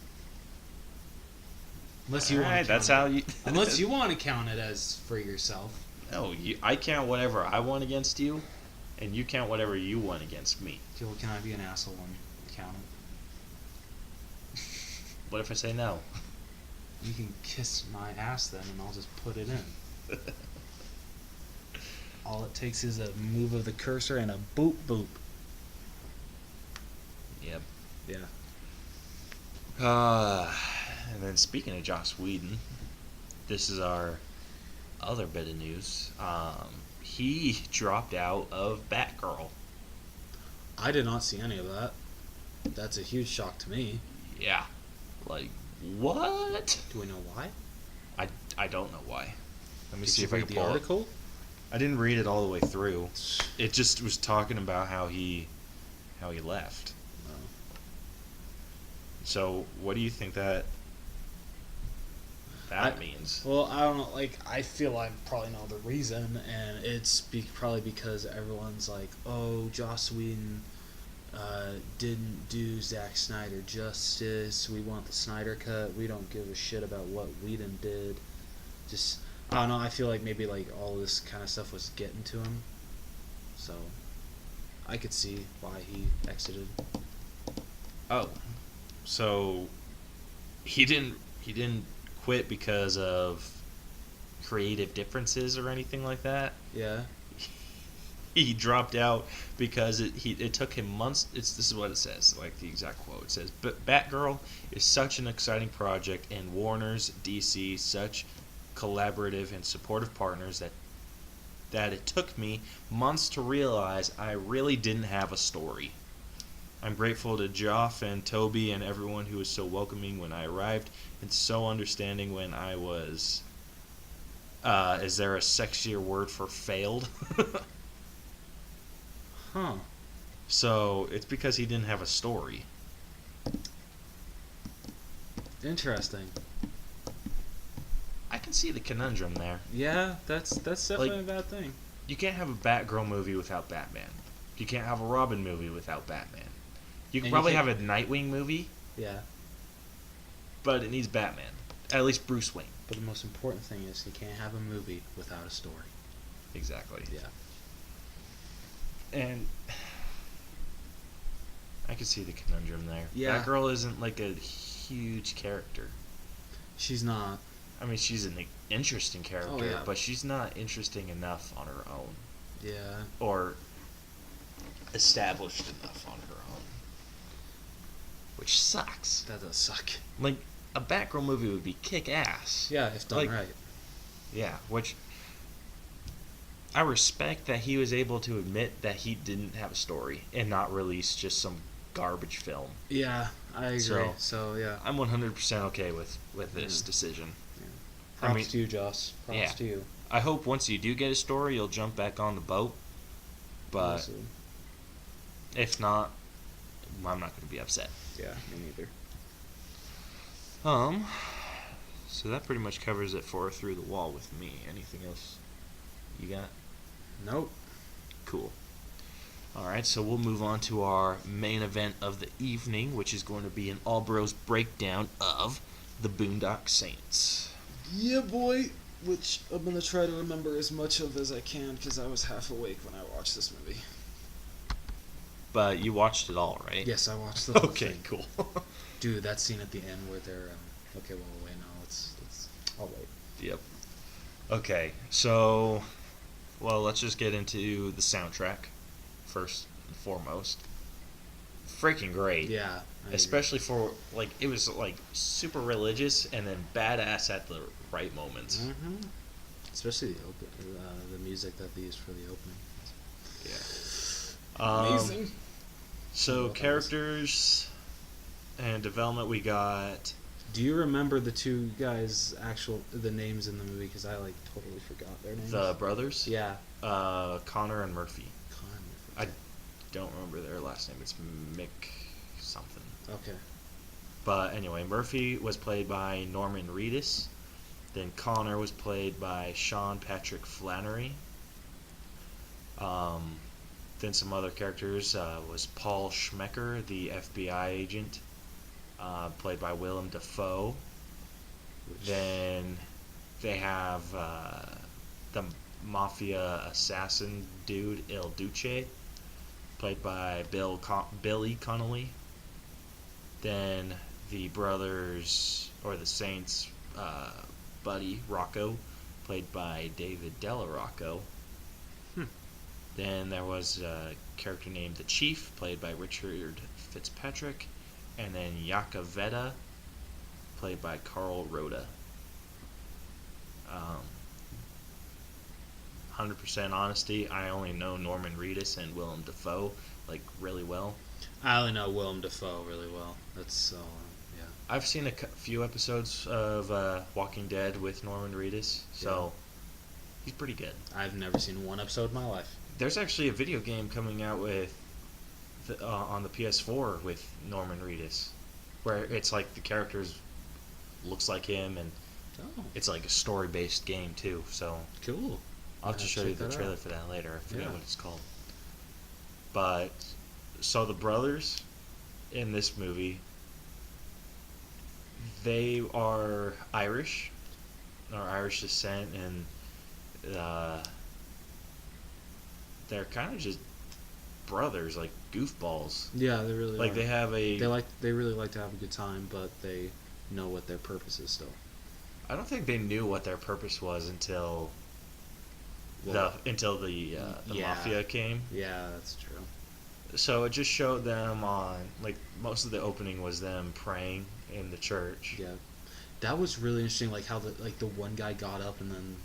Unless you want. Alright, that's how you. Unless you want to count it as for yourself. No, I count whatever I want against you, and you count whatever you want against me. Okay, well, can I be an asshole and count it? What if I say no? You can kiss my ass then, and I'll just put it in. All it takes is a move of the cursor and a boop boop. Yep. Yeah. And then speaking of Joss Whedon, this is our other bit of news. He dropped out of Batgirl. I did not see any of that. That's a huge shock to me. Yeah. Like, what? Do we know why? I don't know why. Let me Did see you if I read can the pull it. article? I didn't read it all the way through. It just was talking about how he left. No. So, what do you think that means? Well, I don't know. Like, I feel I probably know the reason, and it's probably because everyone's like, "Oh, Joss Whedon didn't do Zack Snyder justice. We want the Snyder cut. We don't give a shit about what Whedon did." Just, I don't know. I feel like maybe like all this kind of stuff was getting to him, so I could see why he exited. Oh, so he didn't quit because of creative differences or anything like that. Yeah. He dropped out because it took him months. This is what it says, like the exact quote. It says, "But Batgirl is such an exciting project, and Warner's DC such collaborative and supportive partners that it took me months to realize I really didn't have a story. I'm grateful to Joff and Toby and everyone who was so welcoming when I arrived and so understanding when I was." Is there a sexier word for failed? Huh. So it's because he didn't have a story. Interesting. I can see the conundrum there. Yeah, that's definitely Like- a bad thing. You can't have a Batgirl movie without Batman. You can't have a Robin movie without Batman. You can And you probably have can't- a Nightwing movie, Yeah. but it needs Batman. At least Bruce Wayne. But the most important thing is you can't have a movie without a story. Exactly. Yeah. And I can see the conundrum there. Yeah. Batgirl isn't like a huge character. She's not. I mean, she's an interesting character, Oh, yeah. but she's not interesting enough on her own. Yeah. Or established enough on her own. Which sucks. That does suck. Like, a Batgirl movie would be kick-ass. Yeah, if done Like- right. Yeah, which I respect that he was able to admit that he didn't have a story and not release just some garbage film. Yeah, I agree. So- So, yeah. I'm 100% okay with this Yeah. decision. I Props mean- to you, Joss. Props Yeah. to you. I hope once you do get a story, you'll jump back on the boat. But Honestly. if not, I'm not going to be upset. Yeah, me neither. So that pretty much covers it for Through the Wall with me. Anything else you got? Nope. Cool. Alright, so we'll move on to our main event of the evening, which is going to be an All Bros breakdown of the Boondock Saints. Yeah, boy. which I'm gonna try to remember as much of as I can because I was half awake when I watched this movie. But you watched it all, right? Yes, I watched the whole Okay, thing. cool. Dude, that scene at the end where they're okay. Well, wait, no, let's. I'll wait. Yep. Okay, so, well, let's just get into the soundtrack first and foremost. Freaking great. Yeah, I Especially for, like, it was, like, super religious and then badass at the right moments. Mm-hmm. Especially the music that they used for the opening. Yeah. Amazing. So, Both characters and development, we got... Do you remember the two guys' the names in the movie? Because I totally forgot their names. The brothers? Yeah. Connor and Murphy. Connor. I don't remember their last name. It's Mick something. Okay. But anyway, Murphy was played by Norman Reedus. Then Connor was played by Sean Patrick Flannery. Then some other characters was Paul Schmecker, the FBI agent, played by Willem Dafoe. Then they have the mafia assassin dude Il Duce, played by Billy Connolly. Then the brothers, or the Saints, buddy Rocco, played by David Della Rocco. Then there was a character named the Chief, played by Richard Fitzpatrick. And then Yakavetta, played by Carl Rhoda. 100% honesty, I only know Norman Reedus and Willem Dafoe, like, really well. I only know Willem Dafoe really well. That's so yeah. I've seen a few episodes of Walking Dead with Norman Reedus, so he's pretty good. I've never seen one episode in my life. There's actually a video game coming out with on the PS4 with Norman Reedus, where it's like the characters looks like him, and Oh, it's like a story-based game too. So cool. I'll have to show you the check that trailer out. for that later. I forget Yeah. what it's called. But so the brothers in this movie, they are Irish, or Irish descent, and they're kind of just brothers, like goofballs. Yeah, they really Like are. they have a. They really like to have a good time, but they know what their purpose is still. I don't think they knew what their purpose was until Well, the yeah. mafia came. Yeah, that's true. So it just showed them on, like, most of the opening was them praying in the church. Yeah, that was really interesting. Like how the one guy got up and then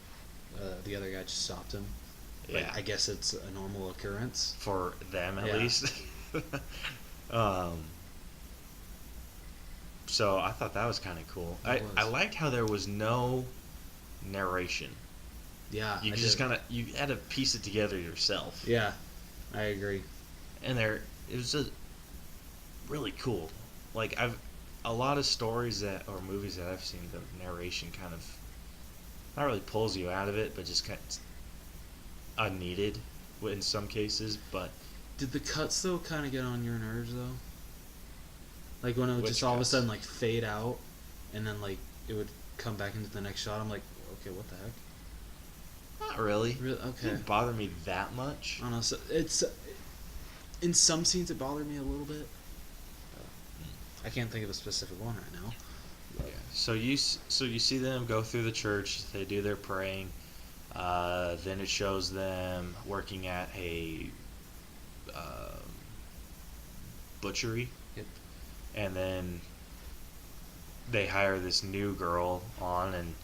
the other guy just stopped him. Like, Yeah. I guess it's a normal occurrence. For them at Yeah. least. So I thought that was kind of cool. It I was. liked how there was no narration. Yeah, You I just did. kind of you had to piece it together yourself. Yeah, I agree. And it was just really cool. Like a lot of stories or movies that I've seen, the narration kind of not really pulls you out of it, but just kind of unneeded in some cases. But Did the cuts though kind of get on your nerves though? Like when it would Which just all of a cuts? sudden like fade out, and then like it would come back into the next shot. I'm like, okay, what the heck? not really. Really? It Okay. didn't bother me that much. I don't know. So it's in some scenes it bothered me a little bit. I can't think of a specific one right now. Yeah. So you see them go through the church. They do their praying. Then it shows them working at a butchery. Yep. And then they hire this new girl on, and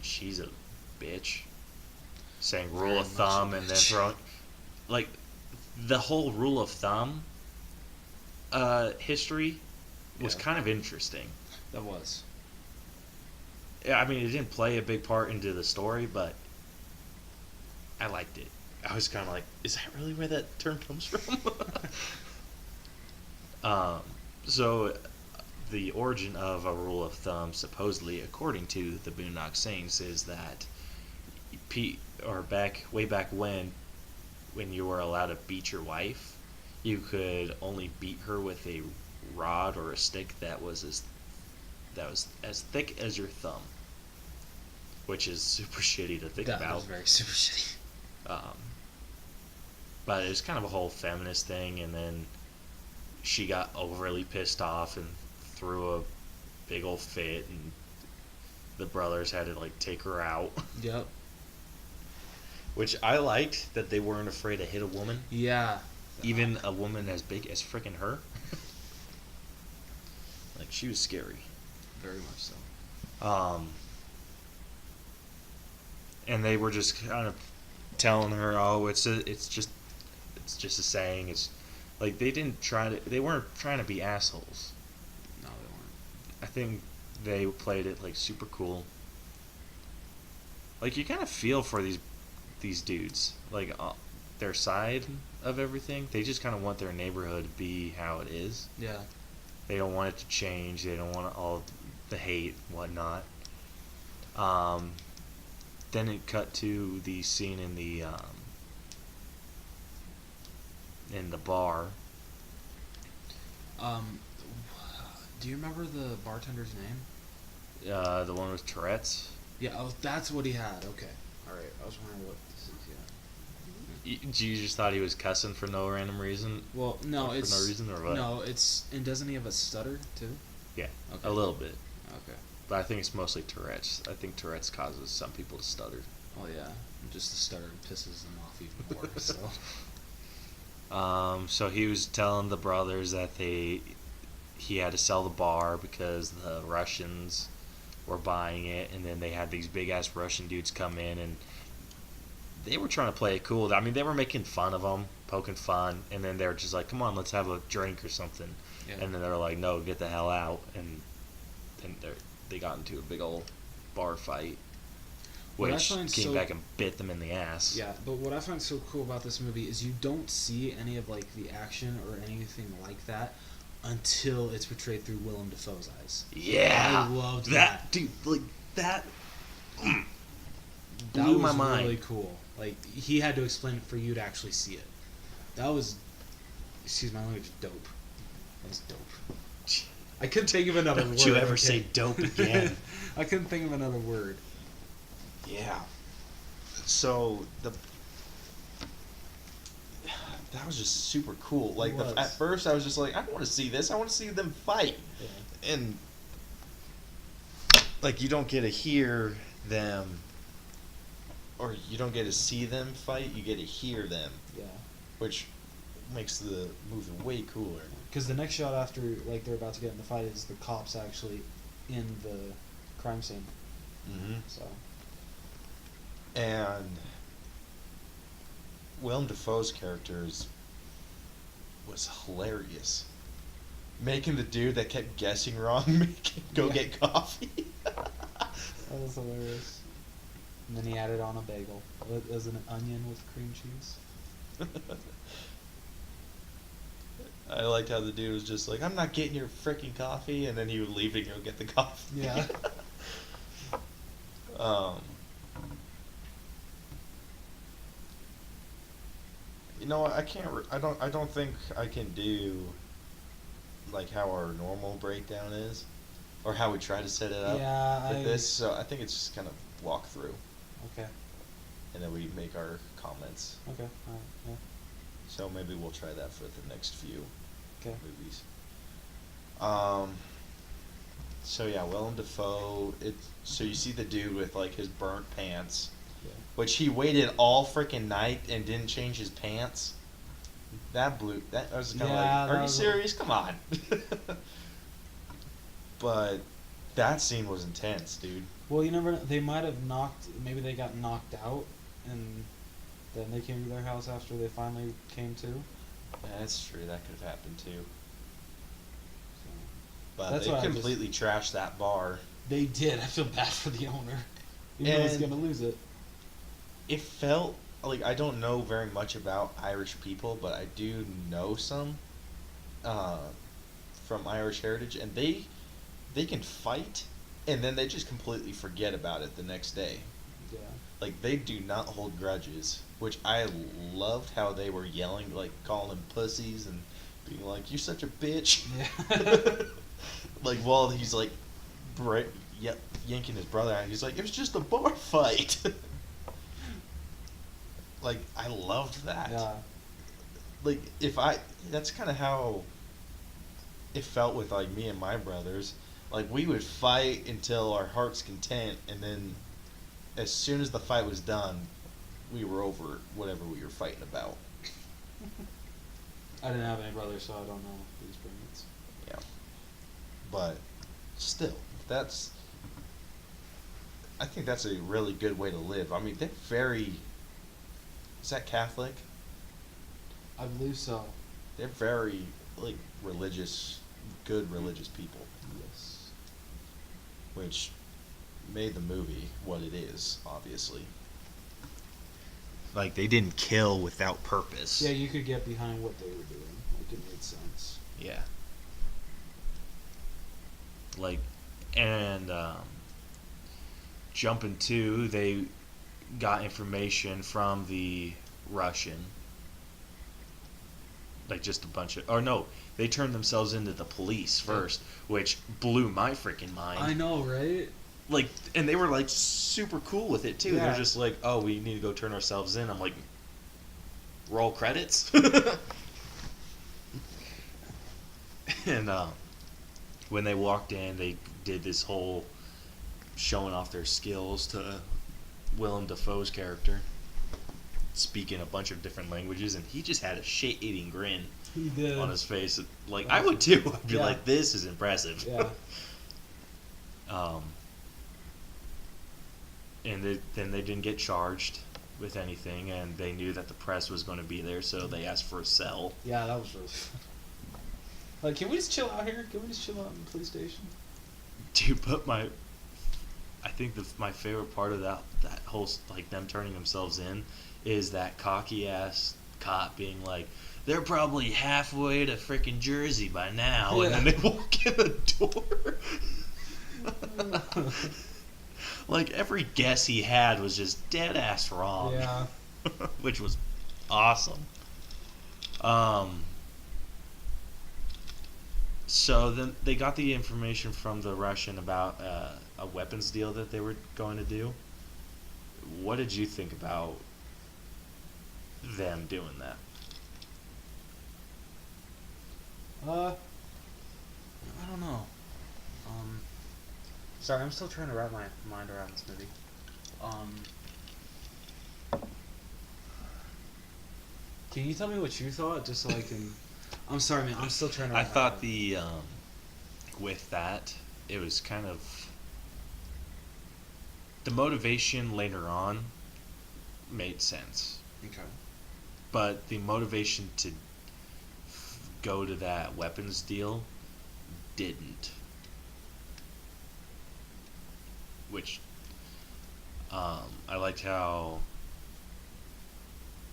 she's a bitch. Saying rule Very of much a thumb, and then bitch. throwing, like, the whole rule of thumb history was Yeah. kind of interesting. That was. Yeah, I mean, it didn't play a big part into the story, but I liked it. I was kind of like, is that really where that term comes from? So the origin of a rule of thumb, supposedly, according to the Boondock Saints, is that way back when you were allowed to beat your wife, you could only beat her with a rod or a stick that was as thick as your thumb. which is super shitty to think That about. was very super shitty. Um, but it was kind of a whole feminist thing, and then she got overly pissed off and threw a big old fit, and the brothers had to like take her out. Yep. Which I liked that they weren't afraid to hit a woman, Yeah. even a woman as big as freaking her. Like she was scary. Very much so. And they were just kind of telling her, "Oh, it's just a saying." It's like they weren't trying to be assholes. No, they weren't. I think they played it like super cool. Like you kind of feel for these dudes, like their side of everything. They just kind of want their neighborhood to be how it is. Yeah. They don't want it to change. They don't want all the hate and whatnot. Then it cut to the scene in the bar. Do you remember the bartender's name? The one with Tourette's. Yeah. Oh, that's what he had. Okay. All right. I was wondering what this is. Yeah. You just thought he was cussing for no random reason? Well, no, For it's no reason or what? no, it's and doesn't he have a stutter too? Yeah, Okay. a little bit. Okay. But I think it's mostly Tourette's. I think Tourette's causes some people to stutter. Oh yeah, and just the stutter pisses them off even more. So. So he was telling the brothers that he had to sell the bar because the Russians were buying it, and then they had these big ass Russian dudes come in, and they were trying to play it cool. I mean, they were making fun of him, poking fun, and then they were just like, "Come on, let's have a drink or something." Yeah. And then they were like, "No, get the hell out!" And then they got into a big old bar fight, What I which find came so- back and bit them in the ass. Yeah, but what I find so cool about this movie is you don't see any of like the action or anything like that until it's portrayed through Willem Dafoe's eyes. Yeah, I loved that, dude. Like that That blew was my mind. really cool. Like he had to explain it for you to actually see it. That was, excuse my language, dope. That was dope. I couldn't think of another word. Don't you ever okay? say dope again? I couldn't think of another word. Yeah. So that was just super cool. Like It was. at first, I was just like, I don't want to see this. I want to see them fight. Yeah. And like you don't get to hear them, or you don't get to see them fight. You get to hear them, Yeah. which makes the movie way cooler. Because the next shot after like they're about to get in the fight is the cops actually in the crime scene. Mm-hmm. So And Willem Dafoe's character was hilarious. Making the dude that kept guessing wrong go Yeah. get coffee. that was hilarious. And then he added on a bagel. Was it an onion with cream cheese? I liked how the dude was just like, I'm not getting your freaking coffee, and then he would leave and go get the coffee. Yeah. You know what? I don't think I can do like how our normal breakdown is, or how we try to set it up Yeah, with this. So I think it's just kind of walk through, Okay. and then we make our comments. Okay. Alright. Yeah. So maybe we'll try that for the next few Okay. movies. So yeah, Willem Dafoe. So you see the dude with like his burnt pants, Yeah. which he waited all freaking night and didn't change his pants. That was kind of Yeah, like, that are you was a- serious? Come on. But that scene was intense, dude. Well, you never know. They might have maybe they got knocked out, and then they came to their house after they finally came to. That's true. That could have happened too. So. But That's they why I completely trashed that bar. They did. I feel bad for the owner. He was And- going to lose it. It felt like I don't know very much about Irish people, but I do know some from Irish heritage, and they can fight, and then they just completely forget about it the next day. Yeah. Like they do not hold grudges, which I loved how they were yelling, like calling them pussies and being like, "You're such a bitch." Yeah. Like while he's like, yanking his brother out. He's like, it was just a bar fight. Like, I loved that. Yeah. Like, that's kind of how it felt with, like, me and my brothers. Like, we would fight until our heart's content, and then as soon as the fight was done, we were over whatever we were fighting about. I didn't have any brothers, so I don't know the experience. Yeah. But still, I think that's a really good way to live. I mean, they're very... Is that Catholic? I believe so. They're very, like, religious, good religious people. Yes. Which made the movie what it is, obviously. Like, they didn't kill without purpose. Yeah, you could get behind what they were doing. Like, it made sense. Yeah. Like, and jumping to, they got information from the Russian. Like, just a bunch of... Or no, they turned themselves into the police first, which blew my freaking mind. I know, right? Like, and they were, like, super cool with it, too. Yeah. They're just like, oh, we need to go turn ourselves in. I'm like, roll credits? And when they walked in, they did this whole showing off their skills to Willem Dafoe's character, speaking a bunch of different languages, and he just had a shit-eating grin He did. on his face. Like, I would too. I'd be Yeah. like, this is impressive. Yeah. And then they didn't get charged with anything, and they knew that the press was going to be there, so they asked for a cell. Yeah, that was really fun. Like, can we just chill out here? Can we just chill out in the police station? Dude, but I think my favorite part of that whole, like, them turning themselves in is that cocky ass cop being like, they're probably halfway to frickin' Jersey by now, and then they walk in the door. Like, every guess he had was just dead ass wrong. Yeah. Which was awesome. So then they got the information from the Russian about a weapons deal that they were going to do. What did you think about them doing that? I don't know. Sorry, I'm still trying to wrap my mind around this movie. Can you tell me what you thought, just so I can... I'm sorry, man. I'm still trying to... I thought with that, it was kind of... The motivation later on made sense. Okay. But the motivation to go to that weapons deal didn't. Which, I liked how...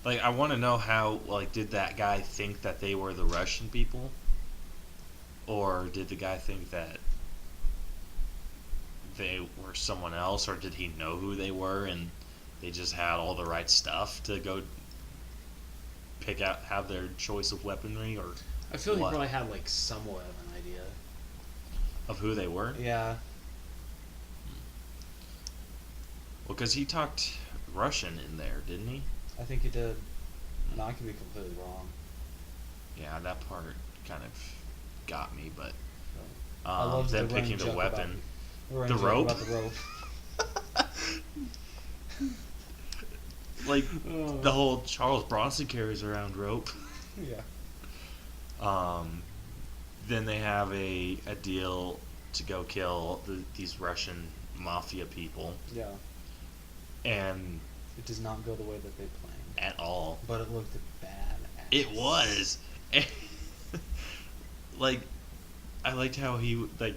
Like, I want to know how, like, did that guy think that they were the Russian people? Or did the guy think that they were someone else? Or did he know who they were and they just had all the right stuff to go have their choice of weaponry? Or I feel like what? he probably had, like, somewhat of an idea. Of who they were? Yeah. Well, because he talked Russian in there, didn't he? I think he did. And I could be completely wrong. Yeah, that part kind of got me, but I loved them the running picking the joke weapon. about The rope? About the rope. Like, the whole Charles Bronson carries around rope. Yeah. Then they have a deal to go kill these Russian mafia people. Yeah. And It does not go the way that they planned. at all. But it looked badass. It was. Like, I liked how he, like,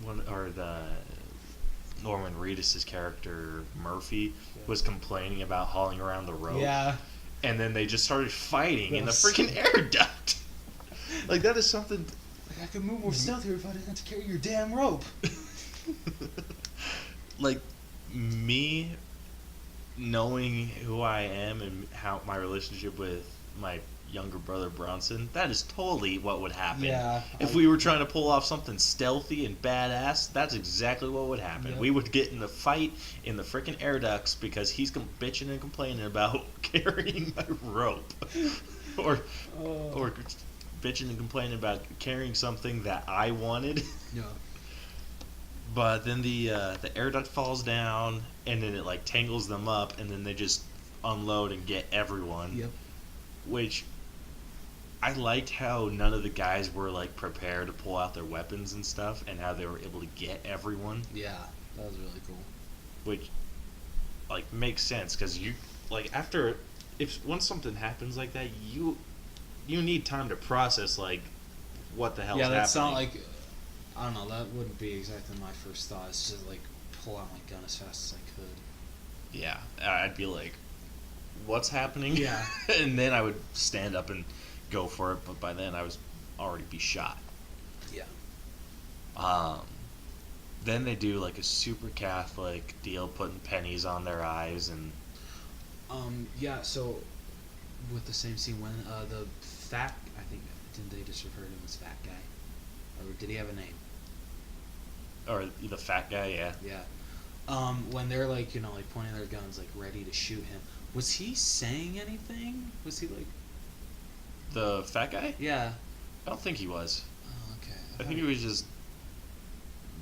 the Norman Reedus' character, Murphy, was complaining about hauling around the rope. Yeah. And then they just started fighting in the Yes. freaking air duct. Like, that is something... Like, I could move more stealthier if I didn't have to carry your damn rope. Like, me knowing who I am and how my relationship with my younger brother Bronson, that is totally what would happen. Yeah. If we were trying to pull off something stealthy and badass, that's exactly what would happen. Yep. We would get in a fight in the freaking air ducts because he's bitching and complaining about carrying my rope, or or bitching and complaining about carrying something that I wanted. Yeah. But then the air duct falls down, and then it like tangles them up, and then they just unload and get everyone. Yep. Which I liked how none of the guys were like prepared to pull out their weapons and stuff, and how they were able to get everyone. Yeah, that was really cool. Which like makes sense because you like after once something happens like that, you need time to process like what the hell's Yeah, happening. that's not like, I don't know, that wouldn't be exactly my first thought. It's just like pull out my gun as fast as I could. Yeah, I'd be like, what's happening? Yeah. And then I would stand up and go for it, but by then I was already be shot. Yeah. Then they do like a super Catholic deal, putting pennies on their eyes, and Yeah, so with the same scene when the fat, I think, didn't they just refer to him as fat guy? Or did he have a name? or the fat guy, yeah. Yeah. When they're like, you know, like pointing their guns, like ready to shoot him, was he saying anything? Was he like, The fat guy? yeah? I don't think he was. Oh, okay. I think he was just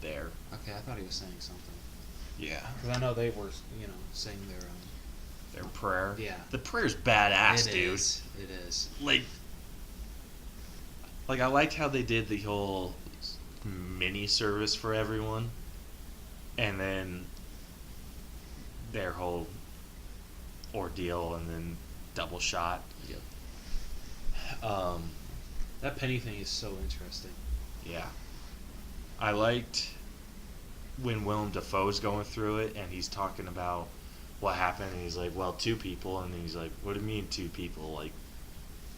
there. Okay, I thought he was saying something. Yeah. Because I know they were, you know, saying Their prayer. Yeah. The prayer's badass, It dude. is. It is. Like I liked how they did the whole mini service for everyone, and then their whole ordeal, and then double shot. Yep. That penny thing is so interesting. Yeah, I liked when Willem Dafoe's going through it, and he's talking about what happened, and he's like, "Well, 2 people," and he's like, "What do you mean 2 people?" Like,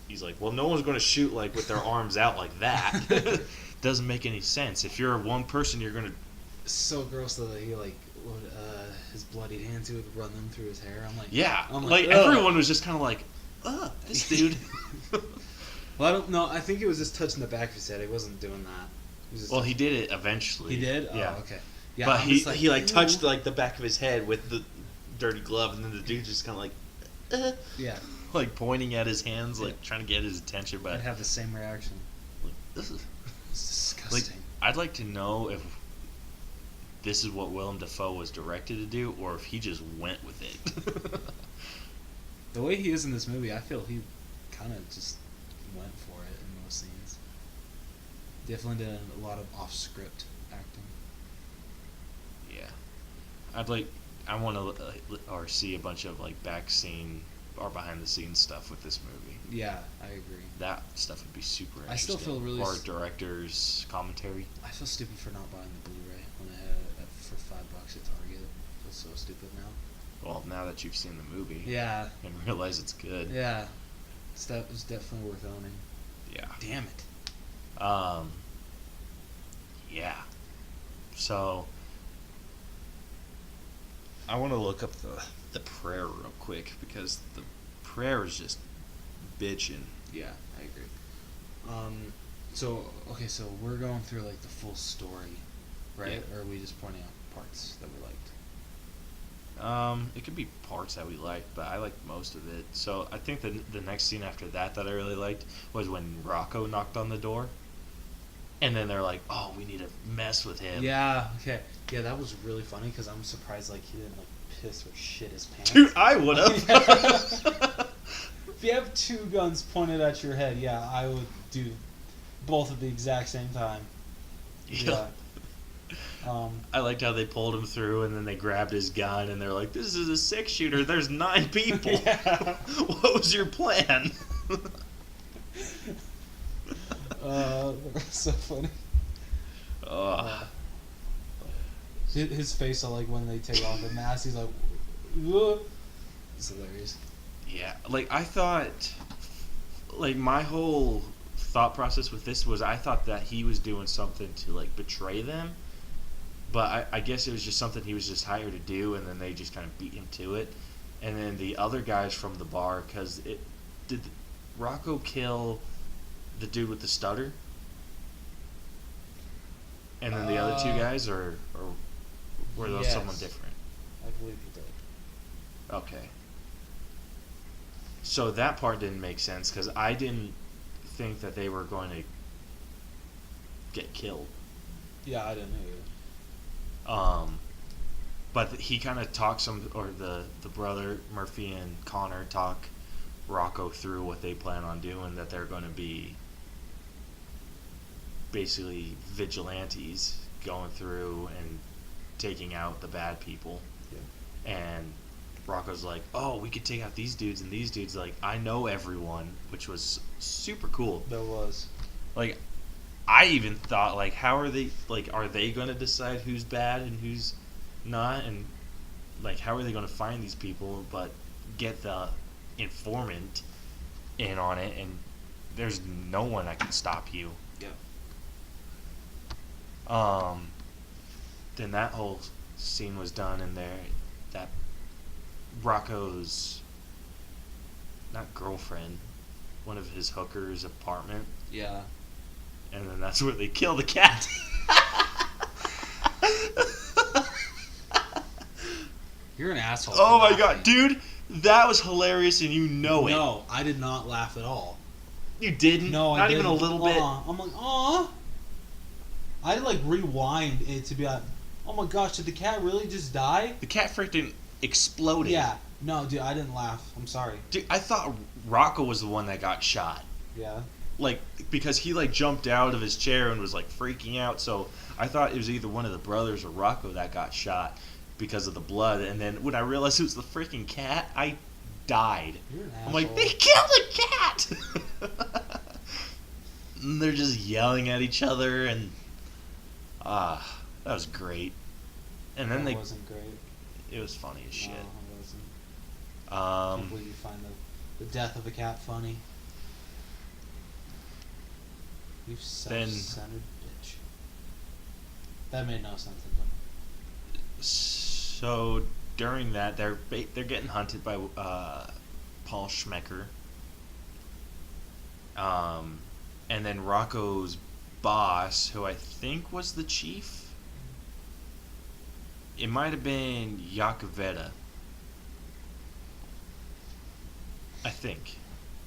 he's like, "Well, no one's going to shoot like with their arms out like that." Doesn't make any sense. If you're one person, you're gonna. So gross though that he like would his bloodied hands, he would run them through his hair. I'm like, Yeah, I'm like "Ugh." everyone was just kind of like, this dude." Well, I don't know. I think it was just touching the back of his head. He wasn't doing that. He was just Well, he did it eventually. He did. Yeah. Oh, okay. Yeah, But I'm he just he like "Ooh." touched like the back of his head with the dirty glove, and then the dude just kind of like, Yeah, like pointing at his hands, like Yeah. trying to get his attention. But I'd have the same reaction. like, this is It's like, disgusting. I'd like to know if this is what Willem Dafoe was directed to do, or if he just went with it. The way he is in this movie, I feel he kind of just went for it in most scenes. Definitely did a lot of off-script acting. Yeah, I want to or see a bunch of like back scene or behind the scenes stuff with this movie. Yeah, I agree. That stuff would be super interesting. I still feel really or director's commentary. I feel stupid for not buying the Blu-ray when I had it for $5 at Target. I feel so stupid now. Well, now that you've seen the movie Yeah, and realize it's good. yeah. It's definitely worth owning. Yeah. Damn it. Yeah. So I want to look up the prayer real quick because the prayer is just bitching. Yeah, I agree. So we're going through like the full story, right? Yeah. Or are we just pointing out parts that we liked? It could be parts that we liked, but I liked most of it. So I think the next scene after that I really liked was when Rocco knocked on the door, and then they're like, "Oh, we need to mess with him." Yeah. Okay. Yeah, that was really funny because I'm surprised like he didn't like piss or shit his pants. Dude, I would have. If you have 2 guns pointed at your head, yeah, I would do both at the exact same time. Yeah. I liked how they pulled him through, and then they grabbed his gun, and they're like, "This is a 6-shooter. There's 9 people. Yeah. What was your plan?" So funny. His face, like when they take off the mask, he's like, "Whoa." It's hilarious. Yeah, like I thought, like my whole thought process with this was I thought that he was doing something to like betray them, but I guess it was just something he was just hired to do, and then they just kind of beat him to it, and then the other guys from the bar, because Rocco kill the dude with the stutter? And then the other two guys, or were those someone Yes. different? I believe he did. Okay. So that part didn't make sense because I didn't think that they were going to get killed. Yeah, I didn't either. But he kind of talks the brother Murphy and Connor talk Rocco through what they plan on doing. That they're going to be basically vigilantes going through and taking out the bad people. Yeah. And Rocco's like, "Oh, we could take out these dudes," and these dudes like, "I know everyone," which was super cool. There was. Like, I even thought, like, how are they going to decide who's bad and who's not, and like, how are they going to find these people but get the informant in on it, and there's no one that can stop you. Yeah. Then that whole scene was done, and that Rocco's not girlfriend, one of his hookers' apartment, Yeah. and then that's where they kill the cat. You're an asshole. Oh for my laughing. god, dude, that was hilarious, and you know it. No, I did not laugh at all. You didn't. No, I not didn't. even a little bit. I'm like, aw. I had to like rewind it to be like, oh my gosh, did the cat really just die? The cat freaking exploded. Yeah. No, dude, I didn't laugh. I'm sorry. Dude, I thought Rocco was the one that got shot. Yeah. Like, because he like jumped out of his chair and was like freaking out, so I thought it was either one of the brothers or Rocco that got shot because of the blood. And then when I realized it was the freaking cat, I died. You're an asshole. I'm like, they killed a cat. And they're just yelling at each other, and that was great. And then That wasn't great. it was funny as shit. No, it wasn't. I can't Um, believe you find the death of a cat funny. You self-centered bitch. That made no sense. so during that, they're getting hunted by Paul Schmecker. And then Rocco's boss, who I think was the chief, it might have been Yakavetta. I think,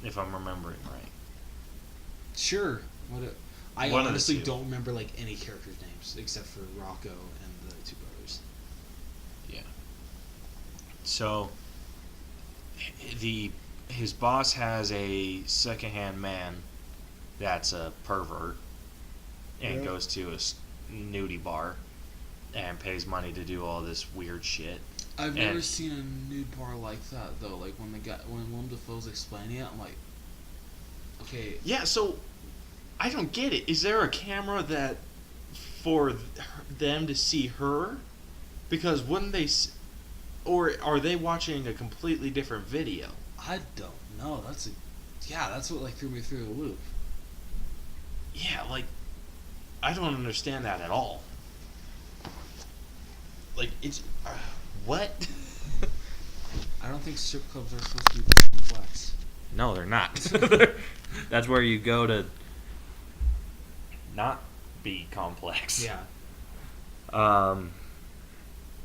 if I'm remembering right. Sure. I One of the honestly two. don't remember like any characters' names except for Rocco and the two brothers. Yeah. So his boss has a secondhand man that's a pervert and Yeah. goes to a nudie bar and pays money to do all this weird shit. I've And- never seen a nude bar like that though. Like when Willem Dafoe's explaining it, I'm like, okay, Yeah, so I don't get it. Is there a camera that for them to see her? Because wouldn't they or are they watching a completely different video? I don't know. That's what like threw me through the loop. Yeah, like, I don't understand that at all. Like, it's what? I don't think strip clubs are supposed to be this complex. No, they're not. That's where you go to not be complex. Yeah.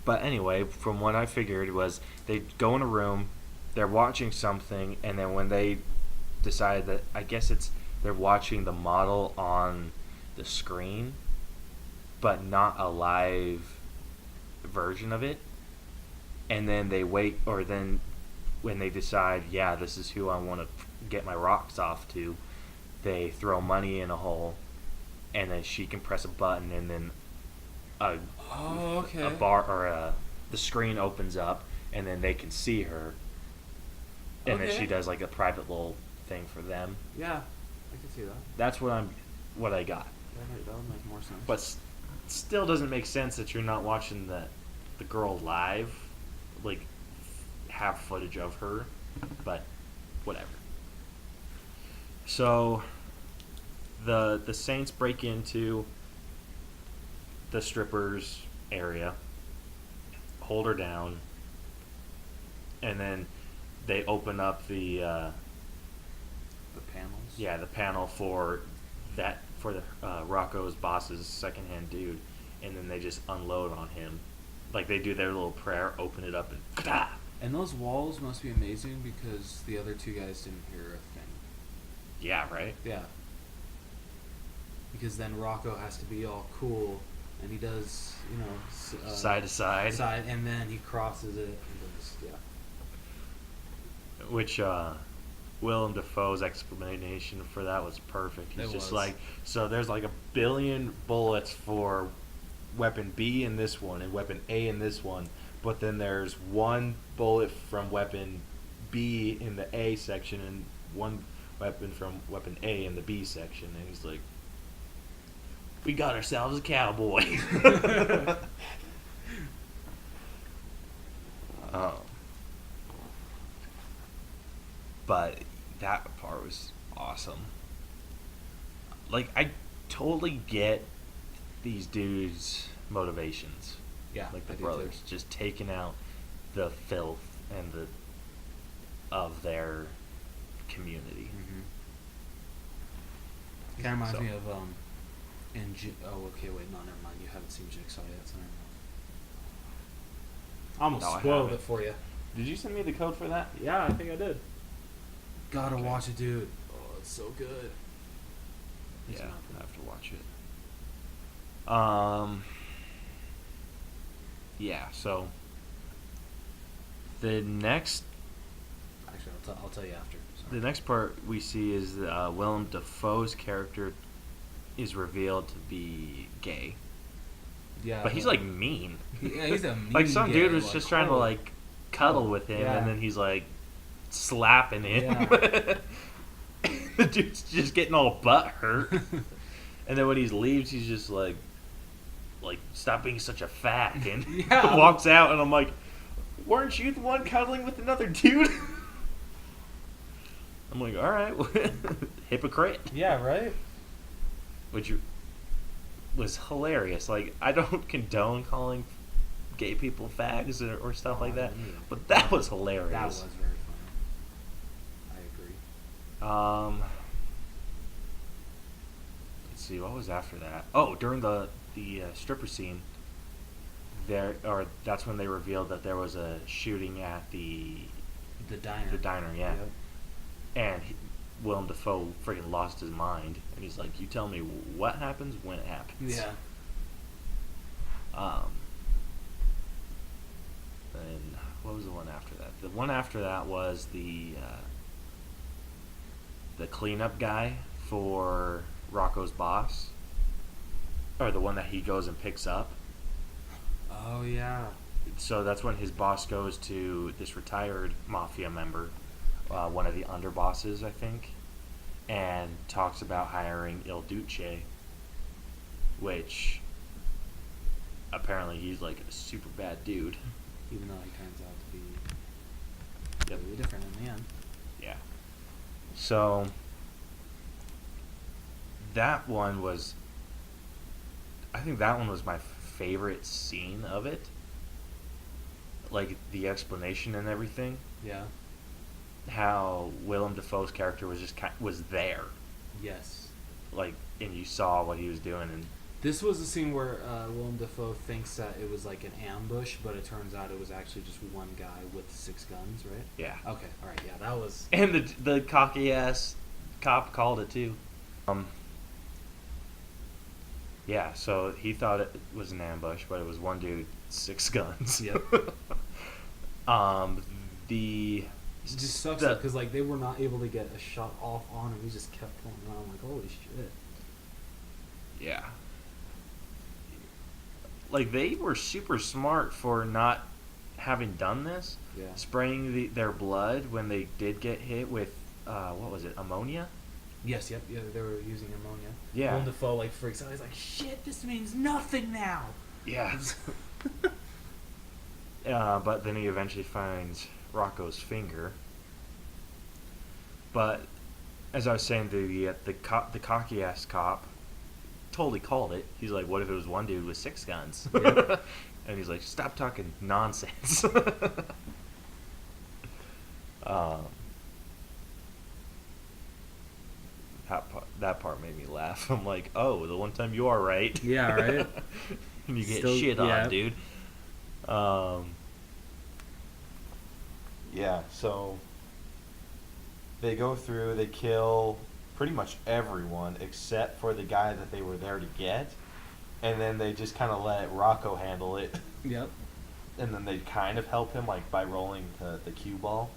But anyway, from what I figured was they go in a room, they're watching something, and then when they decide that, I guess they're watching the model on the screen, but not a live version of it. And then they wait, or then when they decide, yeah, this is who I want to get my rocks off to, they throw money in a hole, and then she can press a button, and then a bar or the screen opens up, and then they can see her, and then Okay. she does like a private little thing for them. Yeah, I can see that. That's what I got. That would make more sense. But still doesn't make sense that you're not watching the girl live, like have footage of her, but whatever. So the Saints break into the strippers area, hold her down, and then they open up the The panels. Yeah, the panel for the Rocco's boss's secondhand dude, and then they just unload on him, like they do their little prayer, open it up, and ka. And those walls must be amazing because the other two guys didn't hear a thing. Yeah, right. Yeah. Because then Rocco has to be all cool, and he does, Side to side. and then he crosses it, and does, yeah. Which Willem Dafoe's explanation for that was perfect. He's It just was. like, so there's like 1 billion bullets for weapon B in this one and weapon A in this one, but then there's 1 bullet from weapon B in the A section and 1 weapon from weapon A in the B section. And he's like, we got ourselves a cowboy. um, but that part was awesome. Like, I totally get these dudes' motivations. Yeah, Like the I do brothers, too. just taking out the filth and of their community. Kind of reminds So- me of okay, wait, no, never mind. You haven't seen Jigsaw yet, so never mind. I almost No, I spoiled haven't. it for you. Did you send me the code for that? Yeah, I think I did. Gotta Okay. watch it, dude. Oh, it's so good. It's Yeah, not I good. have to watch it. Yeah. So the next Actually, I'll tell you after. the Sorry. next part we see is Willem Dafoe's character is revealed to be gay, Yeah, but he's like mean. yeah, he's a mean Like some gay, dude was just trying to holy- like cuddle with him, Yeah. and then he's like slapping him. Yeah. The dude's just getting all butt hurt, and then when he leaves, he's just like stop being such a fag, and Yeah. walks out, and I'm like, weren't you the one cuddling with another dude? I'm like, all right, hypocrite. Yeah, right. Which was hilarious. Like, I don't condone calling gay people fags or stuff Oh, like I that, don't either. but that was hilarious. That was very funny. I agree. Let's see, what was after that? Oh, during the stripper scene, that's when they revealed that there was a shooting at the The diner. yeah. Yep. And Willem Dafoe freaking lost his mind, and he's like, "You tell me what happens when it happens." Yeah. And what was the one after that? The one after that was the cleanup guy for Rocco's boss, or the one that he goes and picks up. Oh yeah. So that's when his boss goes to this retired mafia member, one of the underbosses, I think, and talks about hiring Il Duce, which apparently he's like a super bad dude. Even though he turns out to be Yep. really different in the end. Yeah. So that one was, I think that one was my favorite scene of it. Like the explanation and everything. Yeah. How Willem Dafoe's character was just was there, Yes. like, and you saw what he was doing, and This was the scene where Willem Dafoe thinks that it was like an ambush, but it turns out it was actually just one guy with 6 guns, right? yeah. Okay. All right. Yeah, that was. And the cocky ass cop called it too. Yeah, so he thought it was an ambush, but it was one dude, 6 guns. Yep. The It just sucks the- because like they were not able to get a shot off on him. He just kept pulling around. I'm like, holy shit. Yeah. Like, they were super smart for not having done this. Yeah. Spraying their blood when they did get hit with, what was it, ammonia? Yes. Yep. Yeah. They were using ammonia. Yeah. Willem Dafoe like freaks out. He's like, shit. This means nothing now. Yeah. But then he eventually finds Rocco's finger. But, as I was saying, the cocky ass cop totally called it. He's like, what if it was one dude with 6 guns? Yep. And he's like, stop talking nonsense. that part made me laugh. I'm like, oh, the one time you are right. Yeah, right? And you get Still- shit yeah. on, dude. Yeah, so they go through, they kill pretty much everyone except for the guy that they were there to get, and then they just kind of let Rocco handle it, Yep. and then they kind of help him like by rolling the cue ball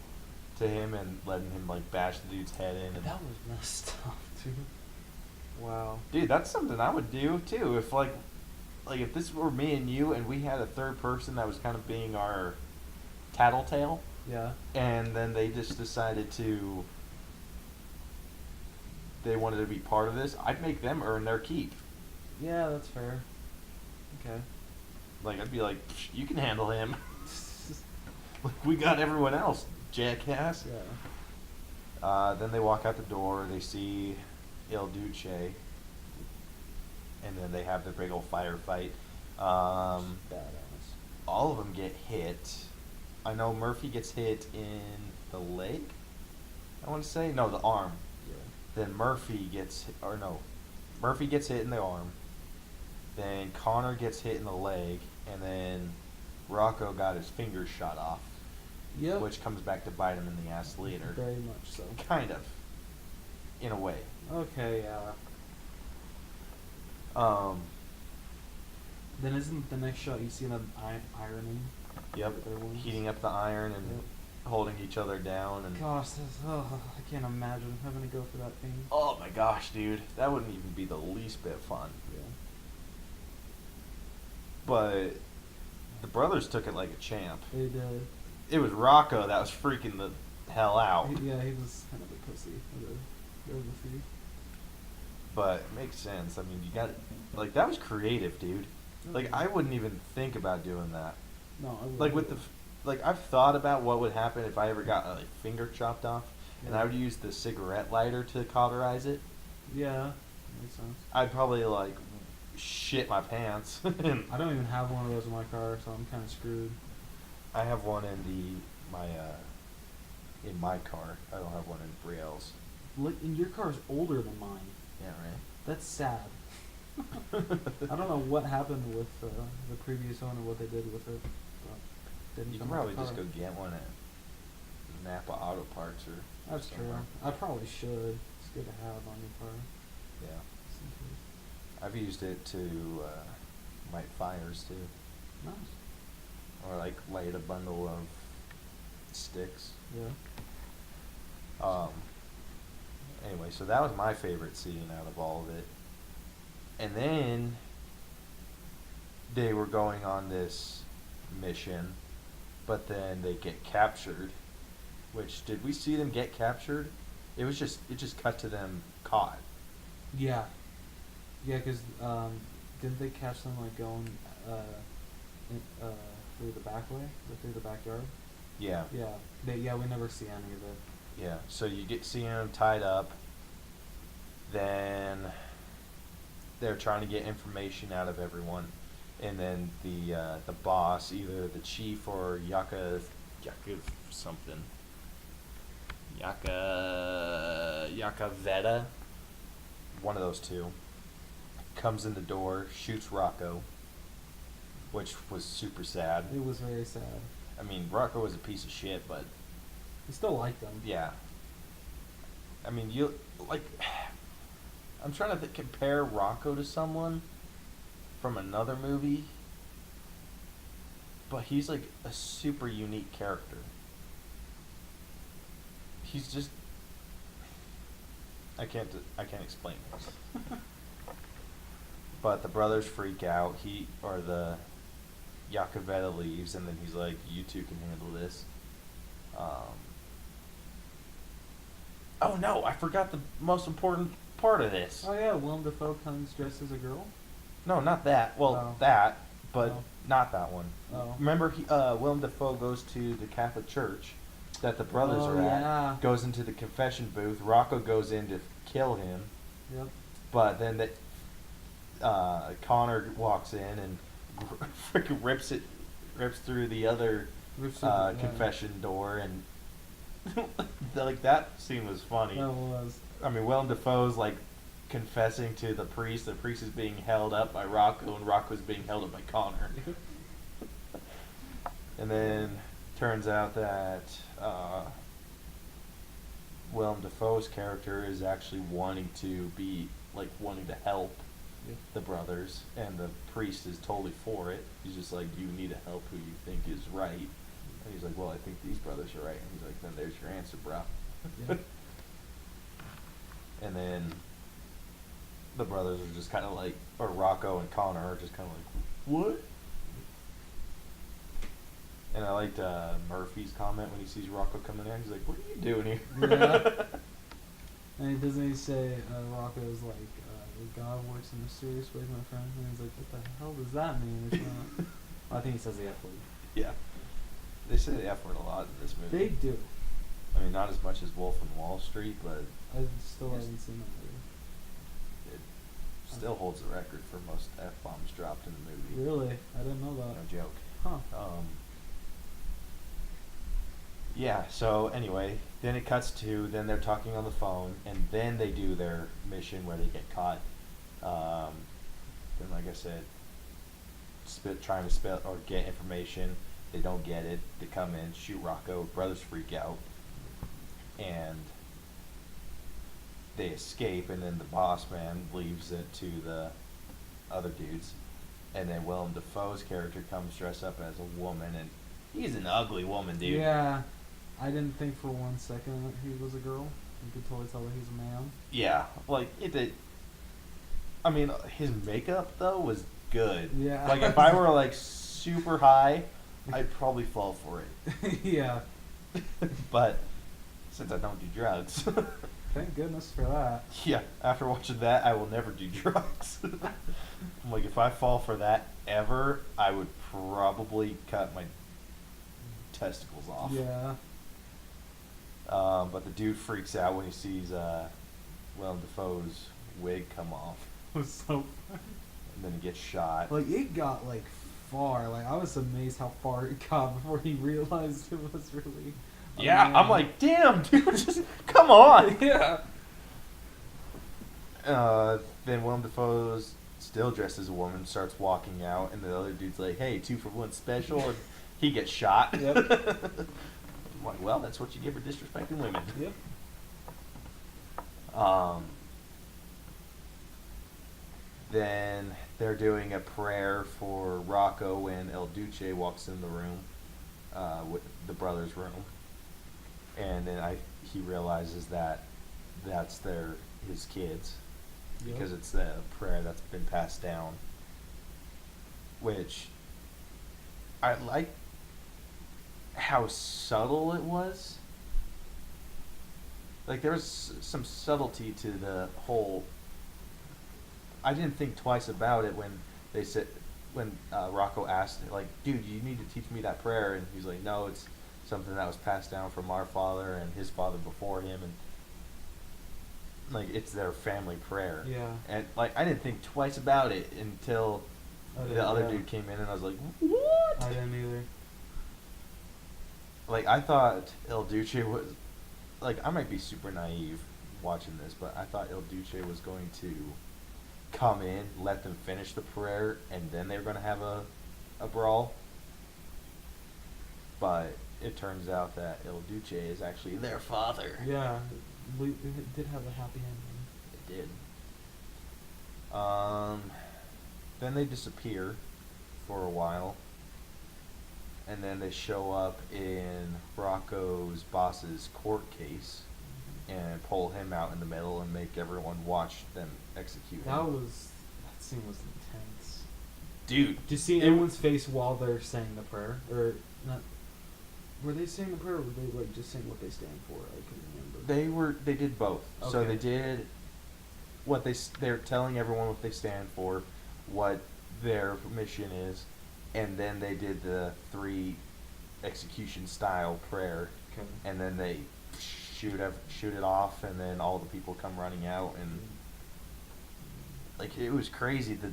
to him and letting him like bash the dude's head in. And That was messed up, dude. Wow. dude, that's something I would do too if like if this were me and you and we had a third person that was kind of being our tattletale. Yeah. And then they just decided they wanted to be part of this, I'd make them earn their keep. Yeah, that's fair. Okay. Like, I'd be like, you can handle him. Like, we got everyone else, jackass. Yeah. Then they walk out the door, they see Il Duce, and then they have their big old firefight. Badass. All of them get hit. I know Murphy gets hit in the leg, I want to say. No, the arm. Yeah. Then Murphy gets hit in the arm. Then Connor gets hit in the leg, and then Rocco got his finger shot off, Yep. which comes back to bite him in the ass later. Very much so. Kind of, in a way. Okay, yeah. Then isn't the next shot you see them ironing? Yep. Their wounds? Heating up the iron and Yep. holding each other down, and Gosh, I can't imagine having to go through that pain. oh my gosh, dude, that wouldn't even be the least bit fun. Yeah. But the brothers took it like a champ. They did. It was Rocco that was freaking the hell out. Yeah, he was kind of a pussy. The fee. But it makes sense. I mean, you got like that was creative, dude. Like I wouldn't even think about doing that. No, I wouldn't. Like with like I've thought about what would happen if I ever got a finger chopped off, and I would use the cigarette lighter to cauterize it. Yeah, makes sense. I'd probably like shit my pants. And I don't even have one of those in my car, so I'm kind of screwed. I have one in my car. I don't have one in Brielle's. Look, and your car's older than mine. Yeah, right. That's sad. I don't know what happened with the previous owner, what they did with it. But didn't You can come with probably the just car. go get one at Napa Auto Parts or That's true. somewhere. I probably should. It's good to have on your car. Yeah. Just in case. I've used it to light fires too, Nice. or like light a bundle of sticks. Yeah. Anyway, so that was my favorite scene out of all of it. And then they were going on this mission, but then they get captured. Which, did we see them get captured? It just cut to them caught. Yeah. Yeah, because didn't they catch them like going through the back way, or through the backyard? Yeah. Yeah. We never see any of it. Yeah, so you get seeing them tied up, then they're trying to get information out of everyone, and then the boss, either the chief or Yaka something, Veta, one of those two, comes in the door, shoots Rocco, which was super sad. It was very sad. I mean, Rocco was a piece of shit, but I still like them. yeah. I mean, you like. I'm trying to compare Rocco to someone from another movie, but he's like a super unique character. He's just. I can't explain this. But the brothers freak out. The Yakavetta leaves, and then he's like, "You two can handle this." Oh no, I forgot the most important part of this. Oh yeah, Willem Dafoe comes dressed as a girl. No, not that. Well, Oh. that, but Oh. not that one. Oh. Remember, Willem Dafoe goes to the Catholic church that the brothers Oh, are yeah. at. Goes into the confession booth. Rocco goes in to kill him, Yep. but then Connor walks in and freaking rips through the other Rips through the- yeah. confession door, and like that scene was funny. That was. I mean, Willem Dafoe's like confessing to the priest. The priest is being held up by Rocco, and Rocco is being held up by Connor. And then turns out that Willem Dafoe's character is actually wanting to help the brothers, and the priest is totally for it. He's just like, you need to help who you think is right. And he's like, well, I think these brothers are right. And he's like, then there's your answer, bro. Yeah. And then the brothers are just kind of like, or Rocco and Connor are just kind of like, what? And I liked Murphy's comment when he sees Rocco coming in. He's like, what are you doing here? Yeah. And doesn't he say Rocco's like, God works in mysterious ways, my friend? And he's like, what the hell does that mean? It's not. I think he says the F word. Yeah. They say the F word a lot in this movie. They do. I mean, not as much as Wolf of Wall Street, but I still haven't seen that movie. it still holds the record for most F-bombs dropped in the movie. Really? I didn't know that. No joke. Huh. Yeah, so anyway, then it cuts to, then they're talking on the phone, and then they do their mission where they get caught. Then, like I said, trying to spell or get information. They don't get it. They come in, shoot Rocco. Brothers freak out, and they escape. And then the boss man leaves it to the other dudes. And then Willem Dafoe's character comes dressed up as a woman, and he's an ugly woman, dude. Yeah. I didn't think for 1 second that he was a girl. You could totally tell that he's a man. Yeah, like I mean, his makeup though was good. Yeah. Like if I were like super high, I'd probably fall for it. Yeah. But since I don't do drugs, Thank goodness for that. yeah. After watching that, I will never do drugs. I'm like, if I fall for that ever, I would probably cut my testicles off. Yeah. But the dude freaks out when he sees Willem Dafoe's wig come off, It was so funny. and then he gets shot. Like, it got, like, far. Like, I was amazed how far it got before he realized it was really a Yeah, man. I'm like, damn, dude, just come on. Yeah. Then Willem Dafoe's still dressed as a woman, starts walking out, and the other dude's like, hey, 2-for-1 special, and he gets shot. Yep. I'm like, well, that's what you get for disrespecting women. Yep. Then they're doing a prayer for Rocco when El Duce walks in the room, with the brother's room, and then he realizes that that's his kids, Yep. because it's the prayer that's been passed down, which I like how subtle it was. Like, there was some subtlety to the whole. I didn't think twice about it when they said, when Rocco asked, like, dude, you need to teach me that prayer, and he's like, no, it's something that was passed down from our father and his father before him, and like, it's their family prayer. Yeah. And like, I didn't think twice about it until the other dude came in, and I was like, what? I didn't either. Like, I thought El Duce was, like, I might be super naive watching this, but I thought El Duce was going to come in, let them finish the prayer, and then they were going to have a brawl. But it turns out that El Duce is actually their father. Yeah. It did have a happy ending. It did. Then they disappear for a while, and then they show up in Rocco's boss's court case and pull him out in the middle and make everyone watch them execute him. That scene was intense. Dude, Do you see everyone's face while they're saying the prayer? Or not? Were they saying the prayer, or were they like just saying what they stand for? I couldn't remember. they did both. So Okay. they did what they're telling everyone what they stand for, what their mission is, and then they did the 3 execution style prayer, Okay. and then they shoot it off, and then all the people come running out, and like, it was crazy. The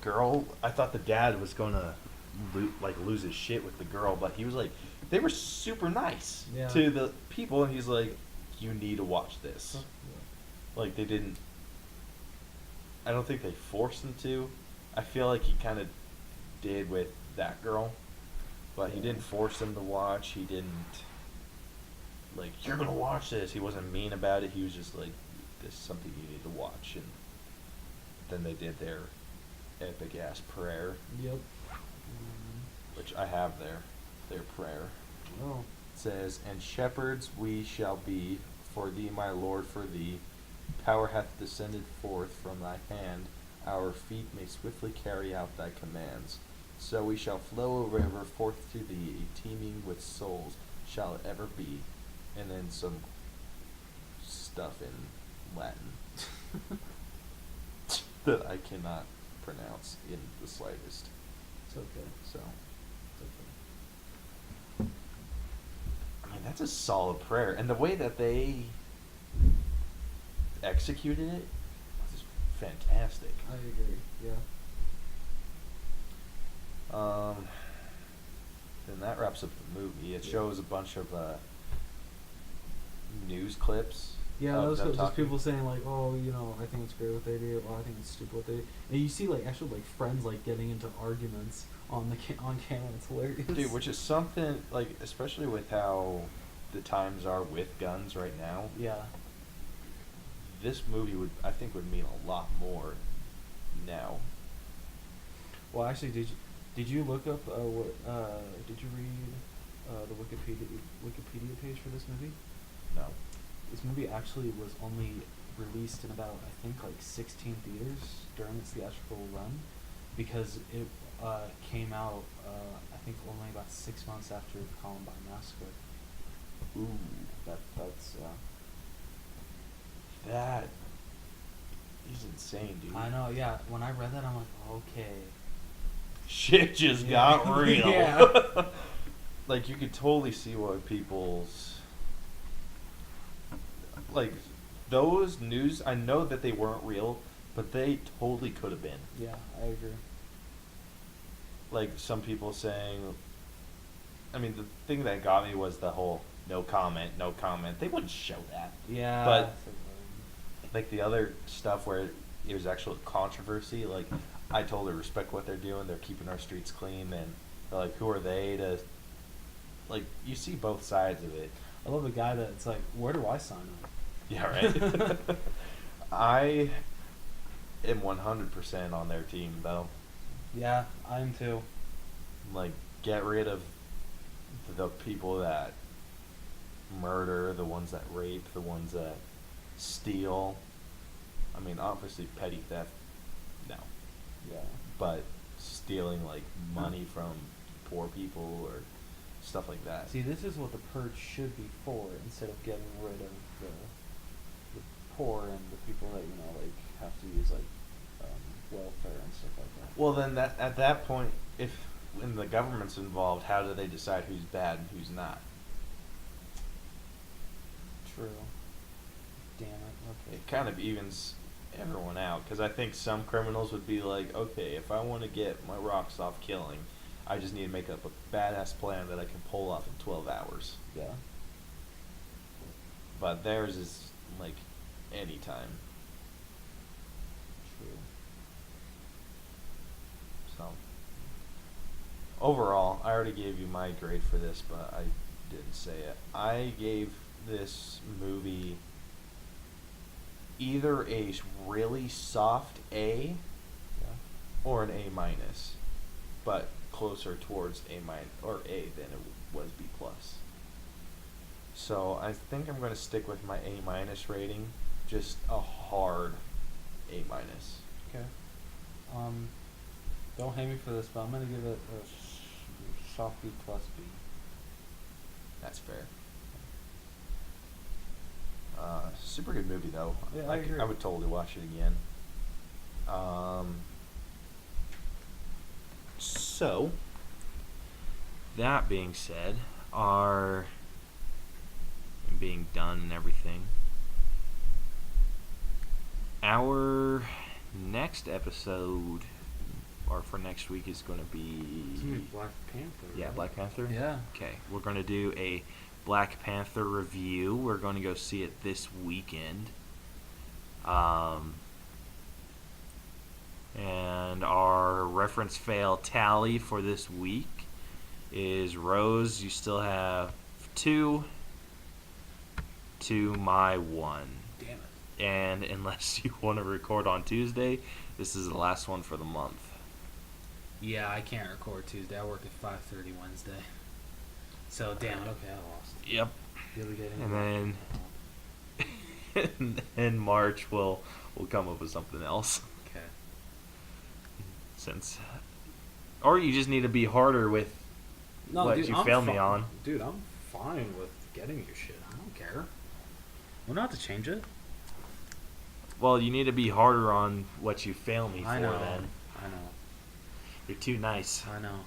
girl, I thought the dad was gonna lose his shit with the girl, but he was like, they were super nice Yeah. to the people, and he's like, you need to watch this. Yeah. Like, they didn't I don't think they forced him to. I feel like he kind of did with that girl, but he didn't force them to watch. He didn't like, you're gonna watch this. He wasn't mean about it. He was just like, this is something you need to watch. And then they did their epic ass prayer, Yep. which I have there. Their prayer. Oh. It says, "And shepherds we shall be for thee, my Lord, for thee. Power hath descended forth from thy hand. Our feet may swiftly carry out thy commands. So we shall flow a river forth to thee, teeming with souls shall it ever be." And then some stuff in Latin that I cannot pronounce in the slightest. It's okay. So, It's okay. I mean, that's a solid prayer. And the way that they executed it was fantastic. I agree. Yeah. Then that wraps up the movie. It shows a bunch of news clips. Yeah, of those them just talking. people saying like, oh, you know, I think it's great what they did, or I think it's stupid what they did. And you see like actual like friends like getting into arguments on the on camera. It's hilarious. Dude, which is something, like, especially with how the times are with guns right now, Yeah. this movie I think would mean a lot more now. Well, actually, did you look up what did you read the Wikipedia page for this movie? No. This movie actually was only released in about, I think, like 16 theaters during its theatrical run, because it came out, I think, only about 6 months after the Columbine Massacre. Ooh. That's That is insane, dude. I know, yeah. When I read that, I'm like, okay. Shit just Yeah. got real. Yeah. Like, you could totally see why people's... Like, those news, I know that they weren't real, but they totally could have been. Yeah, I agree. Like, some people saying... I mean, the thing that got me was the whole no comment, no comment. They wouldn't show that. Yeah. But, like, the other stuff where it was actual controversy, like, I totally respect what they're doing. They're keeping our streets clean, and they're like, who are they to... Like, you see both sides of it. I love the guy that's like, where do I sign up? Yeah, right? I am 100% on their team, though. Yeah, I am too. Like, get rid of the people that murder, the ones that rape, the ones that steal. I mean, obviously, petty theft, no. Yeah. But stealing, like, money from poor people or stuff like that. See, this is what the purge should be for, instead of getting rid of the poor and the people that, you know, like, have to use, like, welfare and stuff like that. Well, then that at that point, if when the government's involved, how do they decide who's bad and who's not? True. Damn it. Okay. It kind of evens everyone out, because I think some criminals would be like, okay, if I want to get my rocks off killing, I just need to make up a badass plan that I can pull off in 12 hours. Yeah. But theirs is like anytime. True. So overall, I already gave you my grade for this, but I didn't say it. I gave this movie either a really soft A Yeah. or an A minus, but closer towards A minus or A than it was B plus. So I think I'm going to stick with my A minus rating, just a hard A minus. Okay. Don't hate me for this, but I'm gonna give it a soft B plus B. That's fair. Super good movie though. Yeah, I agree. I would totally watch it again. So, That being said, our being done and everything, our next episode, or for next week, is going to It's gonna be be Black Panther. yeah, right? Black Panther. Yeah. Okay, we're going to do a Black Panther review. We're going to go see it this weekend. And our reference fail tally for this week is Rose, you still have 2 to my 1. Damn it. And unless you want to record on Tuesday, this is the last one for the month. Yeah, I can't record Tuesday. I work at 5:30 Wednesday. So damn it. Okay, I lost. Yep. Really getting. And then in March we'll come up with something else. Okay. Since, or you just need to be harder with what dude, you I'm failed me fi- on. Dude, I'm fine with getting your shit. I don't care. We don't have to change it. Well, you need to be harder on what you fail me I for. know. Then I know. you're too nice. I know.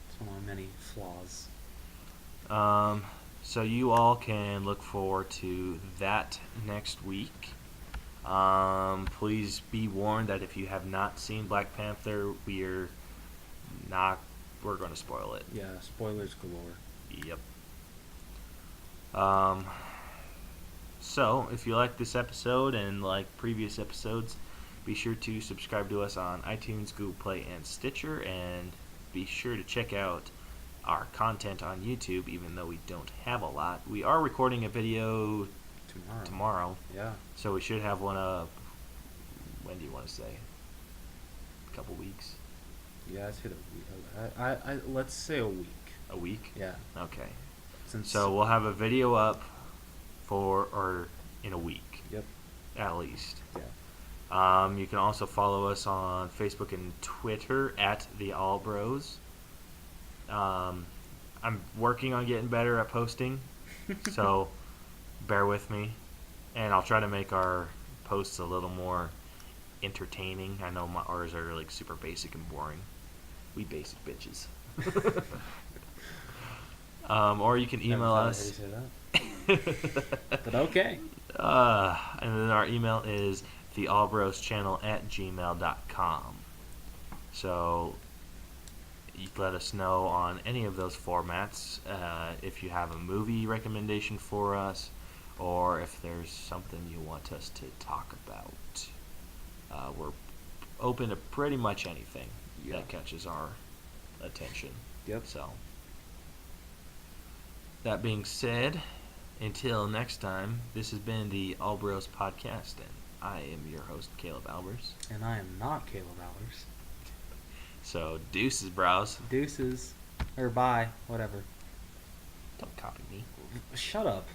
It's one of my many flaws. So you all can look forward to that next week. Please be warned that if you have not seen Black Panther, we're going to spoil it. Yeah, spoilers galore. Yep. So if you like this episode and like previous episodes, be sure to subscribe to us on iTunes, Google Play, and Stitcher, and be sure to check out our content on YouTube, even though we don't have a lot. We are recording a video tomorrow, Yeah. so we should have one up. When do you want to say? A couple weeks? Yeah, I'd say the week. I let's say a week. A week? Yeah. Okay. Since So we'll have a video up in a week, Yep. at least. Yeah. You can also follow us on Facebook and Twitter at the All Bros. I'm working on getting better at posting, so bear with me, and I'll try to make our posts a little more entertaining. I know ours are like super basic and boring. We basic bitches. Or you can email us. But okay. And then our email is theallbroschannel@gmail.com. So you can let us know on any of those formats if you have a movie recommendation for us, or if there's something you want us to talk about. We're open to pretty much anything that catches our attention. Yep. So that being said, until next time, this has been the All Bros Podcast, and I am your host, Caleb Albers. And I am not Caleb Allers. So, deuces, browse. Deuces. Or bye. Whatever. Don't copy me. Shut up.